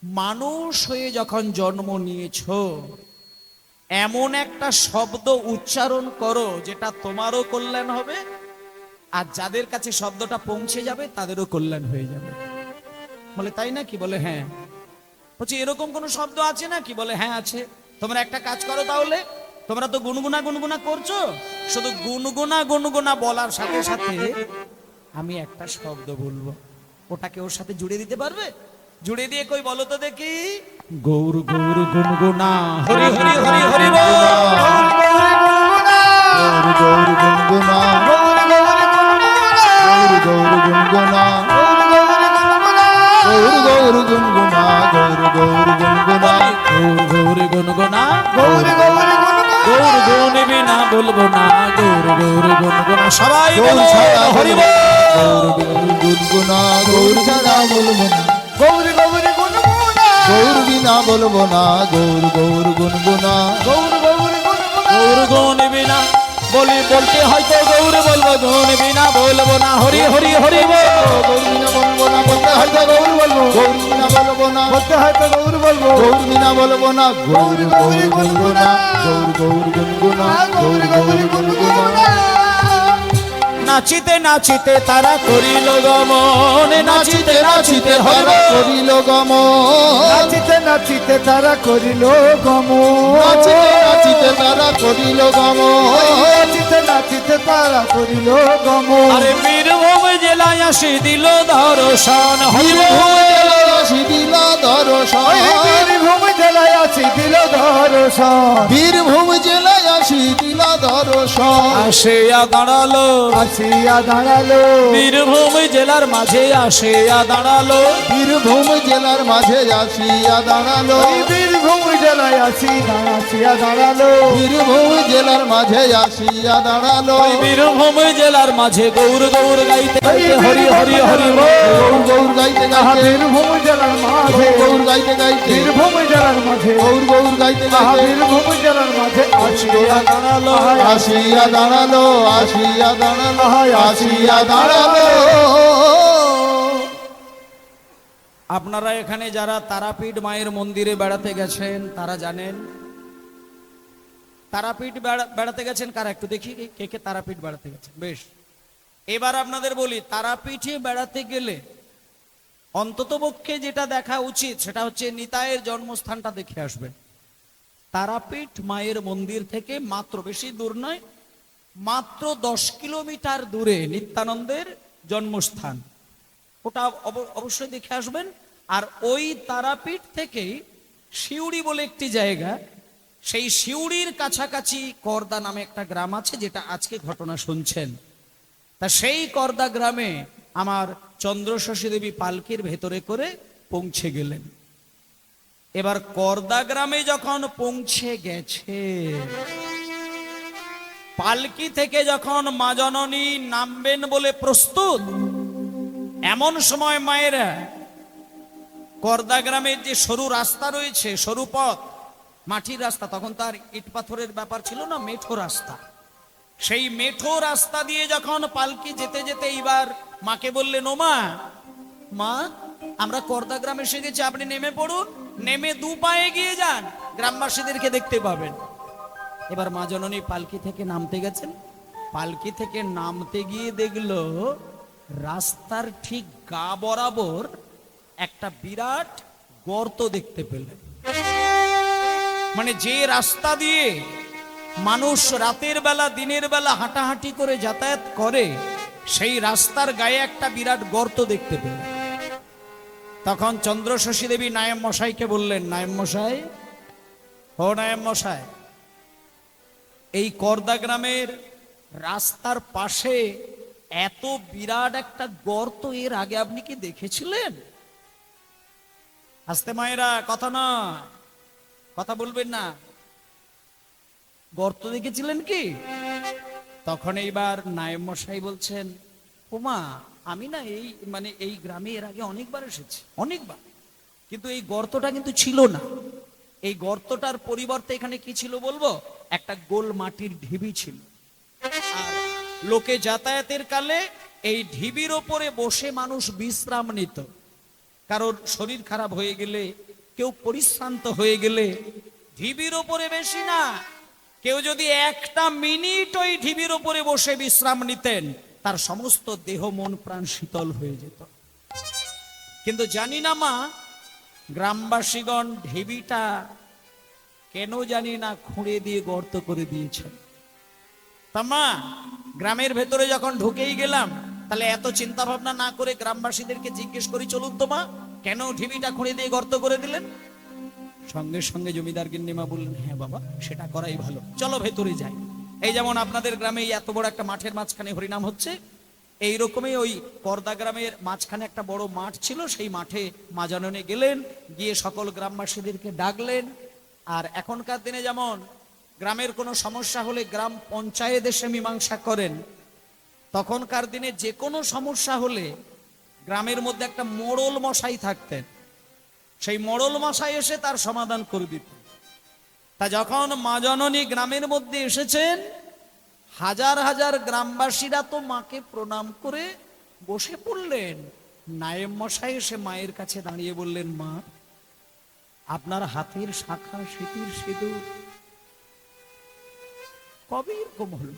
Speaker 1: মানুষ হয়ে যখন জন্ম নিয়েছো, এমন একটা শব্দ উচ্চারণ করো যেটা তোমারও কল্যাণ হবে, আর যাদের কাছে শব্দটা পৌঁছে যাবে তাদেরও কল্যাণ হয়ে যাবে। বলে তাই না কি? বলে হ্যাঁ। বলছি এরকম কোন শব্দ আছে না কি? বলে হ্যাঁ আছে। তোমরা একটা কাজ করো তাহলে, তোমরা তো গুনগুনা গুনগুনা করছো, শুধু গুনগুনা গুনগুনা বলার সাথে সাথে আমি একটা শব্দ বলবো, ওটাকে ওর সাথে জুড়ে দিতে পারবে? জুড়ে দিয়ে কই বলো তো দেখি। গৌর গৌর গুনগুনা হরি হরি হরি হরি বল।
Speaker 2: গৌর গৌর গুনগুনা গৌর গৌর গুনগুনা গৌর গৌর গুনগুনা গৌর গৌর গুনগুনা
Speaker 1: গৌর গৌর গুনগুনা গৌর গৌর গৌর গুণ বিনা বলবো না, গৌর গৌর গুনগুনা সবাই বলো হরি বল।
Speaker 2: গৌর গৌর গুনগুনা গৌর ছাড়া বলবো না,
Speaker 3: গৌর গৌর গুনগুনা
Speaker 2: গৌর বিনা বলবো না, গৌর গৌর গুনগুনা
Speaker 3: গৌর গৌর গুনগুনা
Speaker 1: গৌর গুণ বিনা বলতে হয়তো গৌর বলবো, গুণ বিনা বলবো না, হরি হরি হরি বল।
Speaker 2: গৌর বিনা বলবো না, বলতে হয়তো গৌর বলবো, গৌর বিনা বলবো না,
Speaker 3: বলতে হয়তো গৌর বলবো,
Speaker 2: গৌর বিনা বলবো না, গৌর গৌর গুনগুনা গৌর গৌর গুনগুনা গৌর গৌর গুনগুনা।
Speaker 1: নাচিতে নাচিতে তারা করিল গমন, নাচিতে নাচিতে
Speaker 2: তারা
Speaker 1: হইল
Speaker 2: করিল গমন,
Speaker 3: নাচিতে নাচিতে তারা করিল গমন,
Speaker 2: নাচিতে নাচিতে তারা করিল গমন,
Speaker 3: নাচিতে নাচিতে তারা করিল গমন।
Speaker 1: আরে বীরভূম জেলায় আসি দিল দর্শন,
Speaker 2: বীরভূম জেলায় আসি দিল দর্শন,
Speaker 3: বীরভূম জেলায় আসি দিল দর্শন,
Speaker 2: বীরভূম জেলায় আসি দিল দর্শন,
Speaker 1: আসিয়া দাঁড়ালো,
Speaker 3: আসিয়া দাঁড়ালো,
Speaker 1: বীরভূম জেলার মাঝে আসিয়া দাঁড়ালো,
Speaker 2: বীরভূম জেলার মাঝে আসিয়া দাঁড়ালো,
Speaker 3: বীরভূম জেলায় আসিয়া দাঁড়ালো,
Speaker 2: বীরভূম জেলার মাঝে আসিয়া দাঁড়ালো,
Speaker 1: বীরভূম জেলার মাঝে গৌর গৌর গাইতে গাইতে হরি হরি হরি বল।
Speaker 2: গৌর গৌর গাইতে
Speaker 3: আহা
Speaker 2: গাইতে,
Speaker 3: বীরভূম জেলার মাঝে,
Speaker 2: গৌর গাইতে গাইতে,
Speaker 3: বীরভূম জেলার মাঝে,
Speaker 2: গৌর গৌর গাইতে
Speaker 3: আহা
Speaker 2: গাইতে
Speaker 3: বীরভূম জেলার মাঝে আসিয়া
Speaker 1: দাঁড়ালো,
Speaker 2: আসিয়া দাঁড়ালো, আসিয়া দাঁড়ালো, আসিয়া দাঁড়ালো।
Speaker 1: আপনারা এখানে যারা তারাপীঠ মায়ের মন্দিরে বেড়াতে গেছেন তারা জানেন, তারাপীঠ বেড়াতে গেছেন কারা? একটু দেখি কে কে তারাপীঠ বেড়াতে গেছেন। বেশ, এবার আপনাদের বলি, তারাপীঠে বেড়াতে গেলে অন্ততপক্ষে যেটা দেখা উচিত সেটা হচ্ছে নিতাইয়ের জন্মস্থানটা দেখে আসবেন। তারাপীঠ মায়ের মন্দির থেকে মাত্র, বেশি দূর নয়, মাত্র 10 কিলোমিটার দূরে নিত্যানন্দের জন্মস্থান, ওটা অবশ্যই দেখে আসবেন। আর ওই তারাপীঠ থেকেই শিউড়ি বলে একটি জায়গা, সেই শিউড়ির কাছাকাছি করদা নামে একটা গ্রাম আছে, যেটা আজকে ঘটনা শুনছেন। তা সেই করদা গ্রামে আমার চন্দ্রশশী দেবী পালকির ভেতরে করে পৌঁছে গেলেন। এবার করদা গ্রামে যখন পৌঁছে গেছে, পালকি থেকে যখন মা জননী নামবেন বলে প্রস্তুত, এমন সময় মায়েরা করদা গ্রামের যে সরু রাস্তা রয়েছে, সরু পথ, মাটির রাস্তা, তখন তার ইট পাথরের ব্যাপার ছিল না, মেঠো রাস্তা, সেই মেঠো রাস্তা দিয়ে যখন পালকি যেতে যেতে এইবার মাকে বললেন, ও মা, মা আমরা করদা গ্রামে এসে গেছি, আপনি নেমে পড়ুন, নেমে 2 পায়ে গিয়ে যান, গ্রামবাসীদেরকে দেখতে পাবেন। এবার মা জননী পালকি থেকে নামতে গেছেন, পালকি থেকে নামতে গিয়ে দেখলো রাস্তার ঠিক গা বরাবর একটা বিরাট গর্ত দেখতে পেলেন। মানে যে রাস্তা দিয়ে মানুষ রাতের বেলা দিনের বেলা হাঁটাহাঁটি করে যাতায়াত করে, সেই রাস্তার গায়ে একটা বিরাট গর্ত দেখতে পেল। তখন চন্দ্রশশী দেবী নায়েব মশাইকে বললেন, নায়েব মশাই, ও নায়েব মশাই, এই করদা গ্রামের রাস্তার পাশে এত বিরাট একটা গর্ত এর আগে আপনি কি দেখেছিলেন? আস্তে মায়েরা, কথা নয়, কথা বলবেন না। গর্ত দেখেছিলেন কি? তখন এইবার নায়েব মশাই বলছেন, ওমা, আমি না এই গ্রামে এর আগে অনেকবার এসেছি, অনেকবার, কিন্তু এই গর্তটা কিন্তু ছিল না। এই গর্তটার পরিবর্তে এখানে কি ছিল বলবো? একটা গোল মাটির ঢিবি ছিল। আর লোকে যাতায়াতের কালে এই ঢিবির ওপরে বসে মানুষ বিশ্রাম নিত। কারোর শরীর খারাপ হয়ে গেলে, কেউ পরিশ্রান্ত হয়ে গেলে ঢিবির ওপরে, বেশি না, কেউ যদি একটা মিনিট ওই ঢিবির ওপরে বসে বিশ্রাম নিতেন, তার সমস্ত দেহ মন প্রাণ শীতল হয়ে যেত। কিন্তু জানি না মা, গ্রামবাসীগণ ঢিবিটা কেন জানি না খুঁড়ে দিয়ে গর্ত করে দিয়েছেন। তা মা, গ্রামের ভেতরে যখন ঢুকেই গেলাম, তাহলে এত চিন্তা ভাবনা না করে গ্রামবাসীদেরকে জিজ্ঞেস করি চলুন তো মা, কেন ঢিবিটা খুঁড়ে দিয়ে গর্ত করে দিলেন? সঙ্গে সঙ্গে জমিদার গিন্নিমা বললেন, হ্যাঁ বাবা, সেটা করাই ভালো, চলো ভেতরে যাই। এই যেমন আপনাদের গ্রামে এত বড় একটা মাঠের মাঝখানে হরিনাম হচ্ছে, এইরকমই ওই করদা গ্রামের মাঝখানে একটা বড় মাঠ ছিল, সেই মাঠে মা জননী গেলেন, গিয়ে সকল গ্রামবাসীদেরকে ডাকলেন। আর এখনকার দিনে যেমন গ্রামের কোনো সমস্যা হলে গ্রাম পঞ্চায়েত এসে মীমাংসা করেন, তখনকার দিনে যে কোনো সমস্যা হলে গ্রামের মধ্যে একটা মোড়ল মশাই থাকতেন, সেই মোড়ল মশাই এসে তার সমাধান করে দিতেন। তা যখন মা জননী গ্রামের মধ্যে এসেছেন, হাজার হাজার গ্রামবাসীরা তো মাকে প্রণাম করে বসে পড়লেন। নায়েব মশাই এসে মায়ের কাছে দাঁড়িয়ে বললেন, মা, আপনার হাতের শাখা সিঁথির সিঁদুর কবে এরকম হল?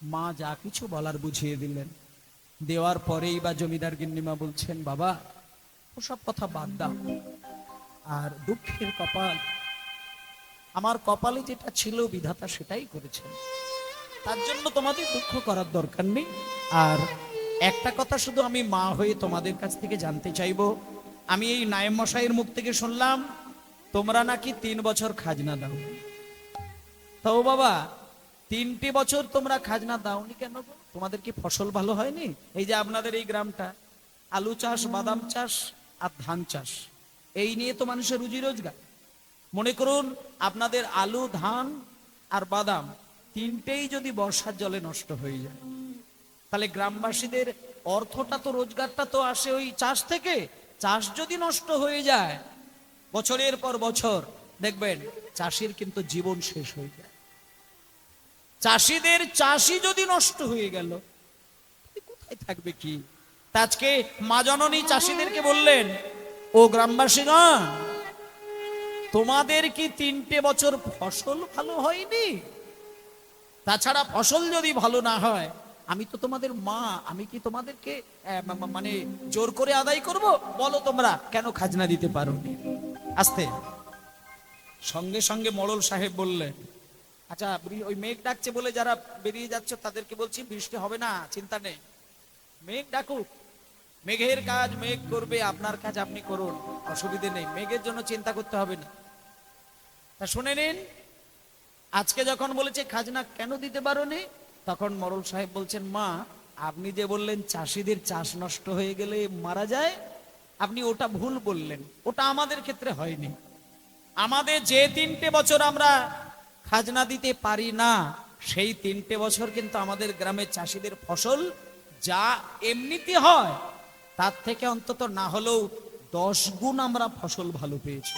Speaker 1: মা যা কিছু বলার বুঝিয়ে দিলেন। দেওয়ার পরেই বা জমিদার গিন্নিমা বলছেন, বাবা, ওসব কথা বাদ দাও, আর দুঃখের কপাল, আমার কপালে যেটা ছিল বিধাতা সেটাই করেছেন, তার জন্য তোমাদের দুঃখ করার দরকার নেই। আর একটা কথা শুধু আমি মা হয়ে তোমাদের কাছ থেকে জানতে চাইবো, আমি এই নায়েব মশাইয়ের মুখ থেকে শুনলাম তোমরা নাকি 3 বছর খাজনা দাও। তো বাবা, 3টে বছর তোমরা খাজনা দাওনি কেন? তোমাদের কি ফসল ভালো হয়নি? এই যে আপনাদের এই গ্রামটা আলু চাষ, বাদাম চাষ আর ধান চাষ, এই নিয়ে তো মানুষের রুজি রোজগার। মনে করুন আপনাদের আলু, ধান আর বাদাম তিনটেই যদি বর্ষার জলে নষ্ট হয়ে যায়, তাহলে গ্রামবাসীদের অর্থটা তো, রোজগারটা তো আসে ওই চাষ থেকে। চাষ যদি নষ্ট হয়ে যায় বছরের পর বছর, দেখবেন চাষির কিন্তু জীবন শেষ হয়ে যায়। চাষিদের চাষই যদি নষ্ট হয়ে গেল, কোথায় থাকবে কি? আজকে মা জননী চাষিদেরকে বললেন, ও গ্রামবাসীগণ, তোমাদের কি 3টে বছর ফসল ভালো হয়নি? তাছাড়া ফসল যদি ভালো না হয়, আমি তো তোমাদের মা, আমি কি তোমাদেরকে মানে জোর করে আদায় করব? বলো তোমরা কেন খাজনা দিতে পারোনি? আস্তে সঙ্গে সঙ্গে মোড়ল সাহেব বললেন, আচ্ছা, ওই মেঘ ডাকছে বলে যারা বেরিয়ে যাচ্ছে তাদেরকে বলছি, বৃষ্টি হবে না, চিন্তা নেই, মেঘ ডাকুক, মেঘের কাজ মেঘ করবে, আপনার কাজ আপনি করুন, অসুবিধে নেই, মেঘের জন্য চিন্তা করতে হবে না। তা শুনে নিন, আজকে যখন বলেছে খাজনা কেন দিতে পারোনি, তখন মোড়ল সাহেব বলছেন, মা, আপনি যে বললেন চাষিদের চাষ নষ্ট হয়ে গেলে মারা যায়, আপনি ওটা ভুল বললেন, ওটা আমাদের ক্ষেত্রে হয়নি। আমাদের যে 3টে বছর আমরা খাজনা দিতে পারি না, সেই 3টে বছর কিন্তু আমাদের গ্রামের চাষিদের ফসল যা এমনিতে হয় তার থেকে অন্তত না হলেও 10 গুণ আমরা ফসল ভালো পেয়েছি।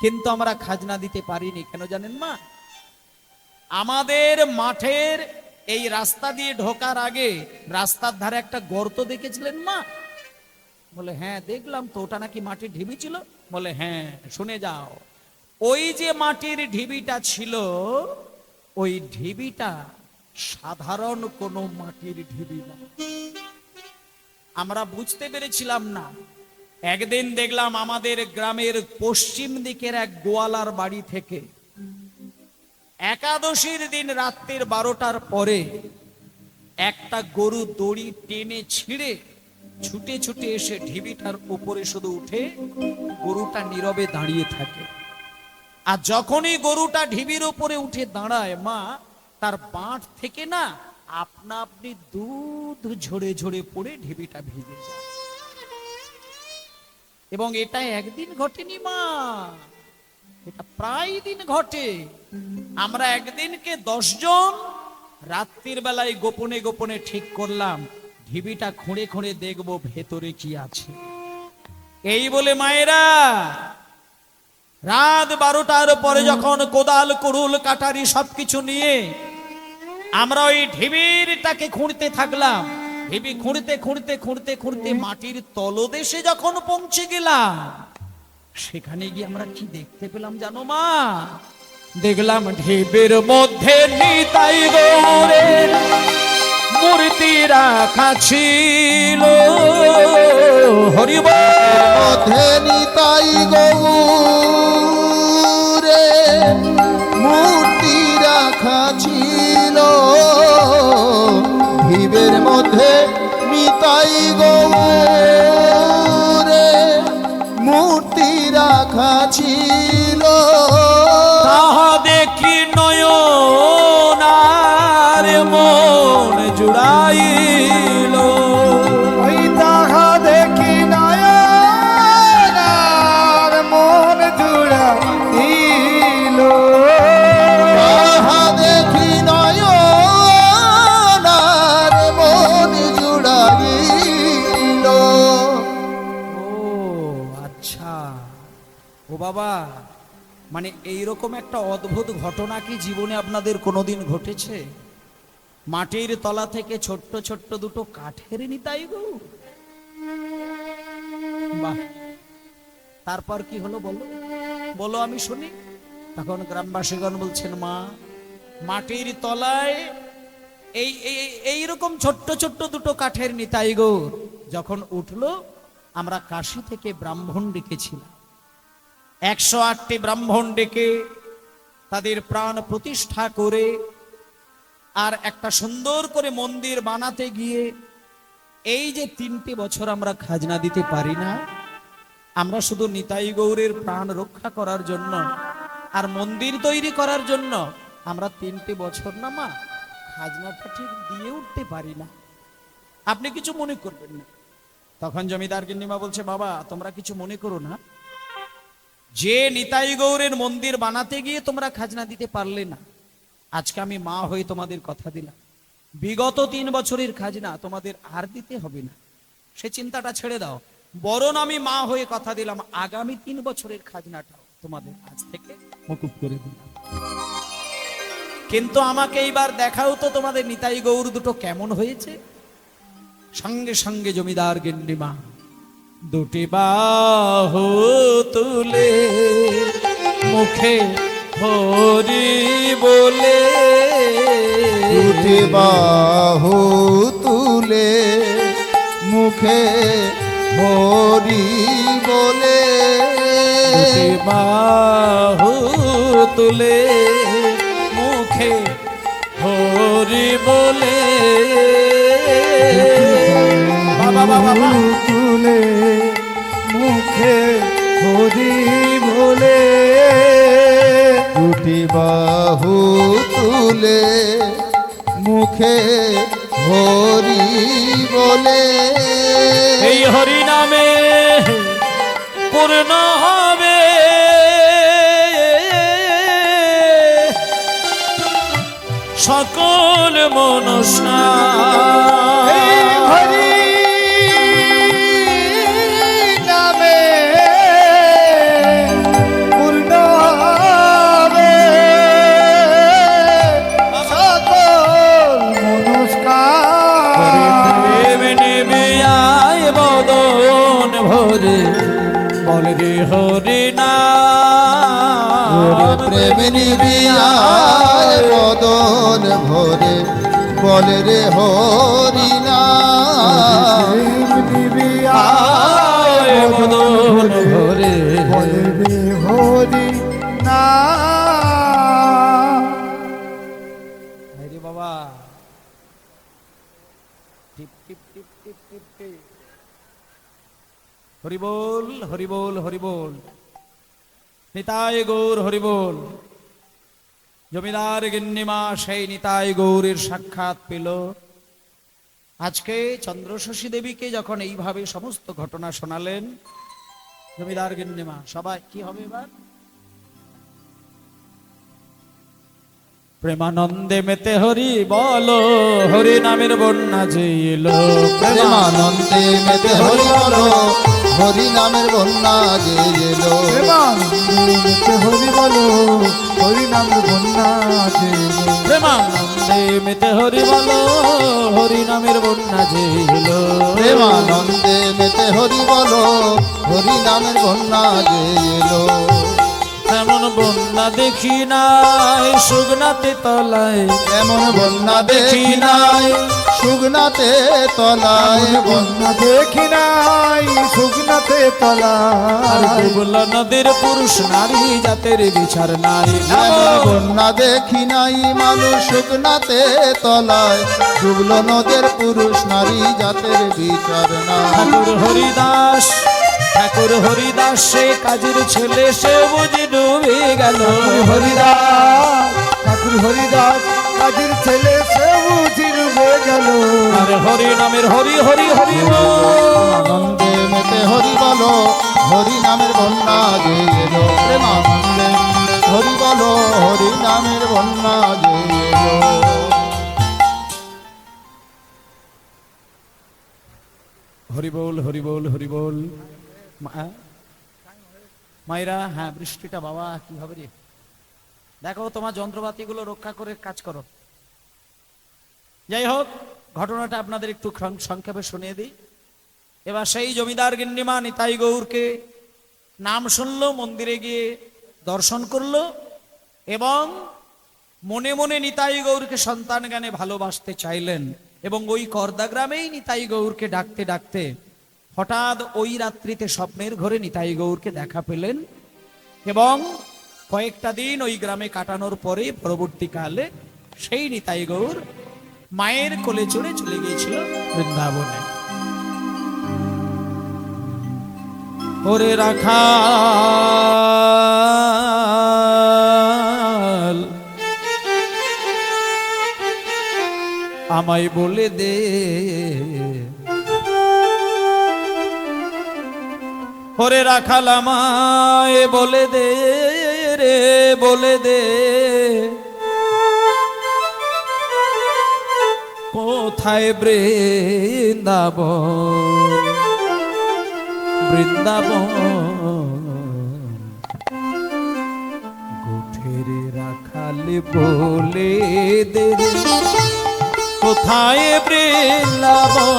Speaker 1: কিন্তু আমরা খাজনা দিতে পারিনি কেন জানেন মা? আমাদের মাঠের এই রাস্তা দিয়ে ঢোকার আগে রাস্তার ধারে একটা গর্ত দেখেছিলেন মা? বলে, হ্যাঁ দেখলাম তো, ওটা নাকি মাটির ঢিবি ছিল? বলে, হ্যাঁ, শুনে যাও, ওই যে মাটির ঢিবিটা ছিল, ওই ঢিবিটা সাধারণ কোনো মাটির ঢিবি না। আমরা বুঝতে পেরেছিলাম না, একদিন দেখলাম আমাদের গ্রামের পশ্চিম দিকের এক গোয়ালার বাড়ি থেকে একাদশীর দিন রাত্রির 12টার পরে একটা গরু দড়ি টেনে ছিঁড়ে ছুটে ছুটে এসে ঢিবিটার উপরে শুধু উঠে গরুটা নীরবে দাঁড়িয়ে থাকে। আর যখনই গরুটা ঢিবির উপরে উঠে দাঁড়ায় মা, তার বাঁট থেকে না আপনা আপনি দুধ ঝরে ঝরে পড়ে ঢিবিটা ভিজে যায়। এবং এটা একদিন ঘটেনি মা, এটা প্রায় দিন ঘটে। আমরা একদিনকে 10 জন রাত্রির বেলায় গোপনে গোপনে ঠিক করলাম ঢিবিটা খুঁড়ে খুঁড়ে দেখব ভেতরে কি আছে। এই বলে মায়েরা রাত 12টার পরে যখন কোদাল কুড়ুল কাটারি সবকিছু নিয়ে আমরা ওই ঢিবিরটাকে খুঁড়তে থাকলাম, ঢিবি খুঁড়তে খুঁড়তে খুঁড়তে খুঁড়তে মাটির তলদেশে যখন পৌঁছে গেলাম, সেখানে গিয়ে আমরা কি দেখতে পেলাম জানো মা? দেখলাম ঢিবির মধ্যে নিতাই গৌরের মূর্তি রাখা ছিল। হরিবল।
Speaker 2: মধ্যে নিতাই গৌরে মূর্তি রাখা ছিল, ঢিবের মধ্যে নিতাই গৌরে মূর্তি রাখা ছিল।
Speaker 1: তাহা দেখি নয়নার মন জুড়াইল।
Speaker 3: ওই তাহা দেখি নয়নার মন জুড়াইল।
Speaker 2: তাহা দেখি নয়নার মন জুড়াইল।
Speaker 1: ও আচ্ছা, ও বাবা, মানে এইরকম একটা অদ্ভুত ঘটনা কি জীবনে আপনাদের কোনোদিন ঘটেছে? মাটির তলা থেকে ছোট্ট ছোট্ট দুটো কাঠের নিতাই গো। বাহ, তারপর কি হলো বলো, বলো আমি শুনি। তখন গ্রামবাসীগণ বলছেন মা, মাটির তলায় এইরকম ছোট্ট ছোট্ট দুটো কাঠের নিতাই গো যখন উঠলো, আমরা কাশী থেকে ব্রাহ্মণ ডেকেছিলাম। 108টি ব্রাহ্মণ ডেকে তাদের প্রাণ প্রতিষ্ঠা করে আর একটা সুন্দর করে মন্দির বানাতে গিয়ে এই যে 3টে বছর আমরা খাজনা দিতে পারি না, আমরা শুধু নিতাই গৌরের প্রাণ রক্ষা করার জন্য আর মন্দির তৈরি করার জন্য আমরা 3টে বছর না মা খাজনাটা ঠিক দিয়ে উঠতে পারি না। আপনি কিছু মনে করবেন না। তখন জমিদার গিন্নিমা বলছে, বাবা তোমরা কিছু মনে করো না, যে নিতাই গৌরের মন্দির বানাতে গিয়ে তোমরা খাজনা দিতে পারলে না, আজকে আমি মা হয়ে তোমাদের কথা দিলাম বিগত 3 বছরের খাজনা তোমাদের আর দিতে হবে না। সে চিন্তাটা ছেড়ে দাও, বরং আমি মা হয়ে কথা দিলাম আগামী 3 বছরের খাজনাটাও তোমাদের আজ থেকে মকুব করে দিলাম। কিন্তু আমাকে এইবার দেখাও তো তোমাদের নিতাই গৌর দুটো কেমন হয়েছে। সঙ্গে সঙ্গে জমিদার গিন্নিমা দুটি বাহু তুলে মুখে হরি বলে,
Speaker 2: দুটি বাহু তুলে মুখে হরি বলে,
Speaker 1: দুটি বাহু তুলে মুখে হরি বলে। বাবা বাবা
Speaker 3: তুলে মুখে হরি বলে,
Speaker 2: দুটি বাহু তুলে মুখে হরি বলে।
Speaker 1: এই হরি নামে পূর্ণ হবে সকল মনসা।
Speaker 3: হরি নামে পূর্ণ হবে সকল মনস্কার।
Speaker 1: প্রেম নেবে আয় বদন ভরে বল রে হরি নাম।
Speaker 2: প্রেম নিবিয়ায় বদন ভরে বলে রে হরি নাম।
Speaker 3: দিবিয়ায়
Speaker 1: মদন ভরে
Speaker 3: বলে রে হরি না
Speaker 1: রে বাবা টিপ টিপ টিপ টিপ টিপ টিপ। হরি বল হরি বল হরি বল, নিতাই গৌর হরি বল। জমিদার গিন্নিমা সেই নিতাই গৌরের সাক্ষাৎ পেল। আজকে চন্দ্রশশী দেবীকে যখন এইভাবে সমস্ত ঘটনা শোনালেন জমিদার গিন্নিমা, সবাই কি হবে এবার? প্রেমানন্দে মেতে হরি বলো, হরি নামের বন্যা যে এলো।
Speaker 2: প্রেমানন্দে মেতে হরি বলো, হরি নামের বন্যা যে এলো।
Speaker 3: প্রেমানন্দে হরি বলো, হরি নামের বন্যা যে এলো।
Speaker 1: প্রেমানন্দে মেতে হরি বলো, হরি নামের বন্যা যে এলো।
Speaker 2: প্রেমানন্দে মেতে হরি বলো, হরি নামের বন্যা যে এলো।
Speaker 1: এমন বন্যা দেখি নাই সুগনাতে তলায়,
Speaker 2: এমন বন্যা দেখি নাই সুগনাতে তলায়।
Speaker 3: বন্যা দেখি নাই সুগনাতে
Speaker 1: আর
Speaker 3: তলায়।
Speaker 1: ডুবল নদীর পুরুষ নারী জাতের বিচার নাই।
Speaker 2: এমন বন্যা দেখি নাই মানুষ সুগনাতে তলায়। ডুবল নদের পুরুষ নারী জাতের বিচার নাই।
Speaker 1: ঠাকুর হরিদাস, ঠাকুর হরিদাস সে কাজের ছেলে, সে বুঝি ডুবে গেল।
Speaker 3: হরিদাস ঠাকুর হরিদাস কাজীর ছেলে সে বুঝি ডুবে গেল।
Speaker 1: আর হরি নামের হরি হরি হরি বল।
Speaker 2: আনন্দে মেতে হরি বলো, হরি নামের বন্যা যে এলো। প্রেমানন্দে হরি বলো, হরি নামের বন্যা যে এলো।
Speaker 1: হরি বল হরি বল হরি বল। মায়েরা, হ্যাঁ বৃষ্টিটা বাবা কি হবে রে, দেখো তোমার যন্ত্রপাতিগুলো রক্ষা করে কাজ করো। যাই হোক, ঘটনাটা আপনাদের একটু সংক্ষেপে শুনিয়ে দিই। এবার সেই জমিদার গিন্নিমা নিতাই গৌরকে নাম শুনলো, মন্দিরে গিয়ে দর্শন করলো এবং মনে মনে নিতাই গৌরকে সন্তান জ্ঞানে ভালোবাসতে চাইলেন। এবং ওই করদা গ্রামেই নিতাই গৌরকে ডাকতে ডাকতে হঠাৎ ওই রাত্রিতে স্বপ্নের ঘরে নিতাই গৌরকে দেখা পেলেন। এবং কয়েকটা দিন ওই গ্রামে কাটানোর পরে পরবর্তীকালে সেই নিতাই গৌর মায়ের কোলে চড়ে চলে গিয়েছিল বৃন্দাবনে। ওরে রাখাল আমায় বলে দে, ওরে রাখাল আমায় বলে দে রে, বলে দে কোথায় বৃন্দাবন, বৃন্দাবন। গোঠের রাখাল বলে দে কোথায় বৃন্দাবন।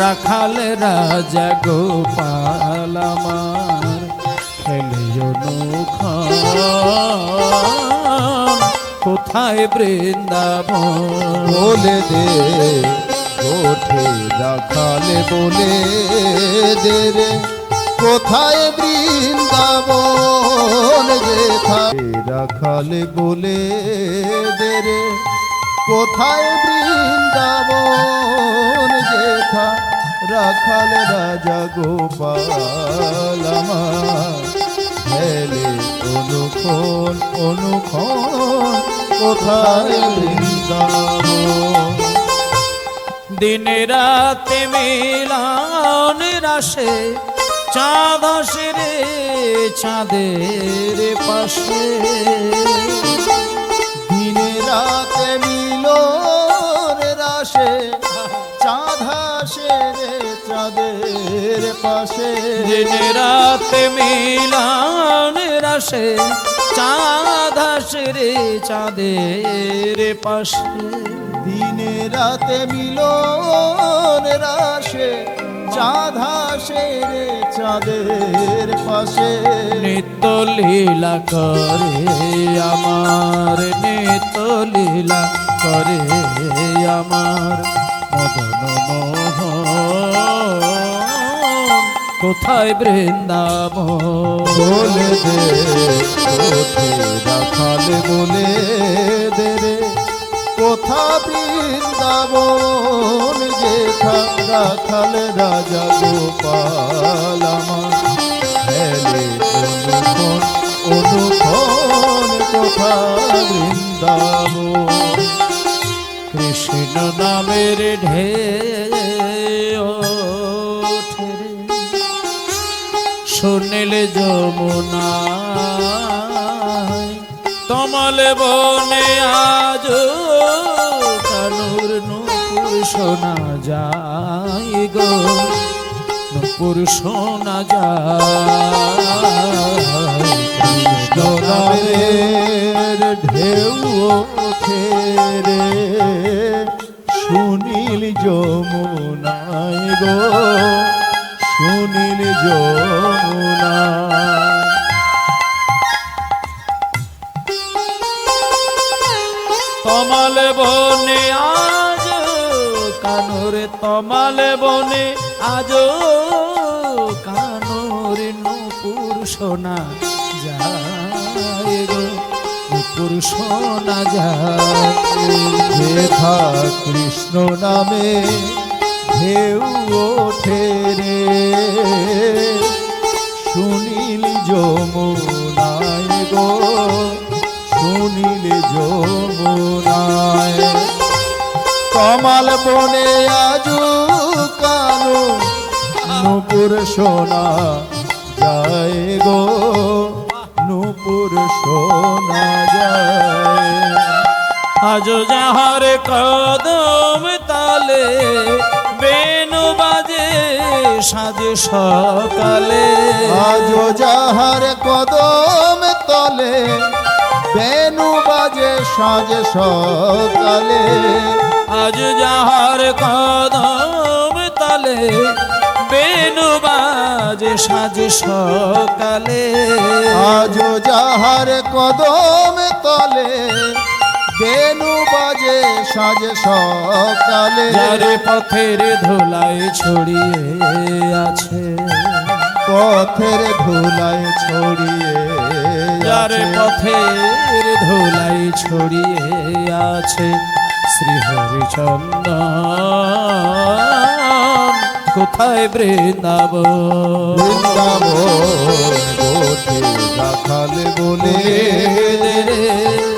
Speaker 1: রাখাল রাজা গোপাল আমার খেলিও নৌখান, কোথায় বৃন্দাবন।
Speaker 2: বলে দে কোঠে রাখালে বলে দে রে, কোথায় বৃন্দাবন যেথায়। রাখালে বলে দে রে, কোথায় বৃন্দাবন যেথা। রাখাল রাজা গোপাল আমার হেলে অনুক্ষণ অনুক্ষণ, কোথায় বৃন্দাবন।
Speaker 1: দিন রাতে মিলন রাশে চাঁদ আসে রে চাঁদের পাশে।
Speaker 2: দিনে রাতে মিলন রাশে চাঁদ হাসে রে চাঁদের পাশে।
Speaker 1: দিন রাতে মিলন রাশে চাঁদ আসে রে চাঁদের পাশে।
Speaker 2: দিনে রাতে মিলন রাশে চাঁদ হাসে রে চাঁদের পাশে।
Speaker 1: নিত্য লীলা করে আমার, নিত্য লীলা করে আমার মদন মোহন। কোথায় বৃন্দাবন?
Speaker 2: বলে দে কোথে রাখালে বলে দে রে কোথা বৃন্দাবন যেথা রাখাল রাজা গোপাল আমার হেলে অনুক্ষণ অনুক্ষণ কোথা বৃন্দাবন।
Speaker 1: কৃষ্ণ নামের ঢেউ ওঠে রে, শুনিলে যমুনায়, তমাল বনে আজ কানুর নূপুর শোনা যায় গো, নূপুর শোনা যায়। কৃষ্ণ নামের
Speaker 2: নামের ঢেউ ওঠে রে সুনীল যমুনায় গো সুনীল যমুনায়।
Speaker 1: তমাল বনে আজ কানুরে, তমাল বনে আজ কানুরে নূপুর শোনা যায় গো, নূপুর শোনা যায়।
Speaker 2: যেথা কৃষ্ণ নামে ঢেউ ওঠে রে সুনীল যমুনায় গো সুনীল যমুনায়। কমাল বনে আজু কানু নূপুর সোনা যায় গো নূপুর সোনা যায়।
Speaker 1: আজ যাহার কদম তালে বেনু বাজে সাজে সকালে,
Speaker 2: আজ যাহার কদম তলে বেনু বাজে সাজে সকালে।
Speaker 1: আজ যাহার কদম তালে বেনু বাজে সাজে সকালে,
Speaker 2: আজ যাহার কদম তলে বেনু বাজে সাজে সকালে।
Speaker 1: যারে পথের ধুলাই ছড়িয়ে আছে,
Speaker 2: পথের ধুলায় ছড়িয়ে
Speaker 1: যারে
Speaker 2: আছে।
Speaker 1: পথের ধুলাই ছড়িয়ে আছে, শ্রী হরিচন্দন কোথায় বৃন্দাবন?
Speaker 2: বৃন্দাবন গোঠে রাখাল বলে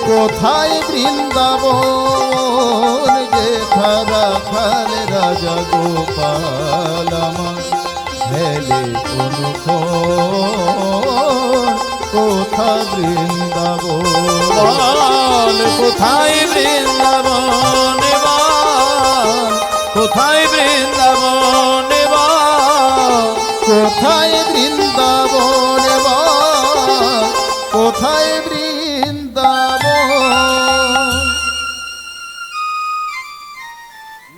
Speaker 2: কোথায় বৃন্দাবন যেথা রাখাল রাজা গোপাল আমার হেলে অনুক্ষণ কোথা বৃন্দাবন।
Speaker 1: বল কোথায় বৃন্দাবন? বল কোথায় বৃন্দাবন? বল
Speaker 2: কোথায় বৃন্দাবন কোথায়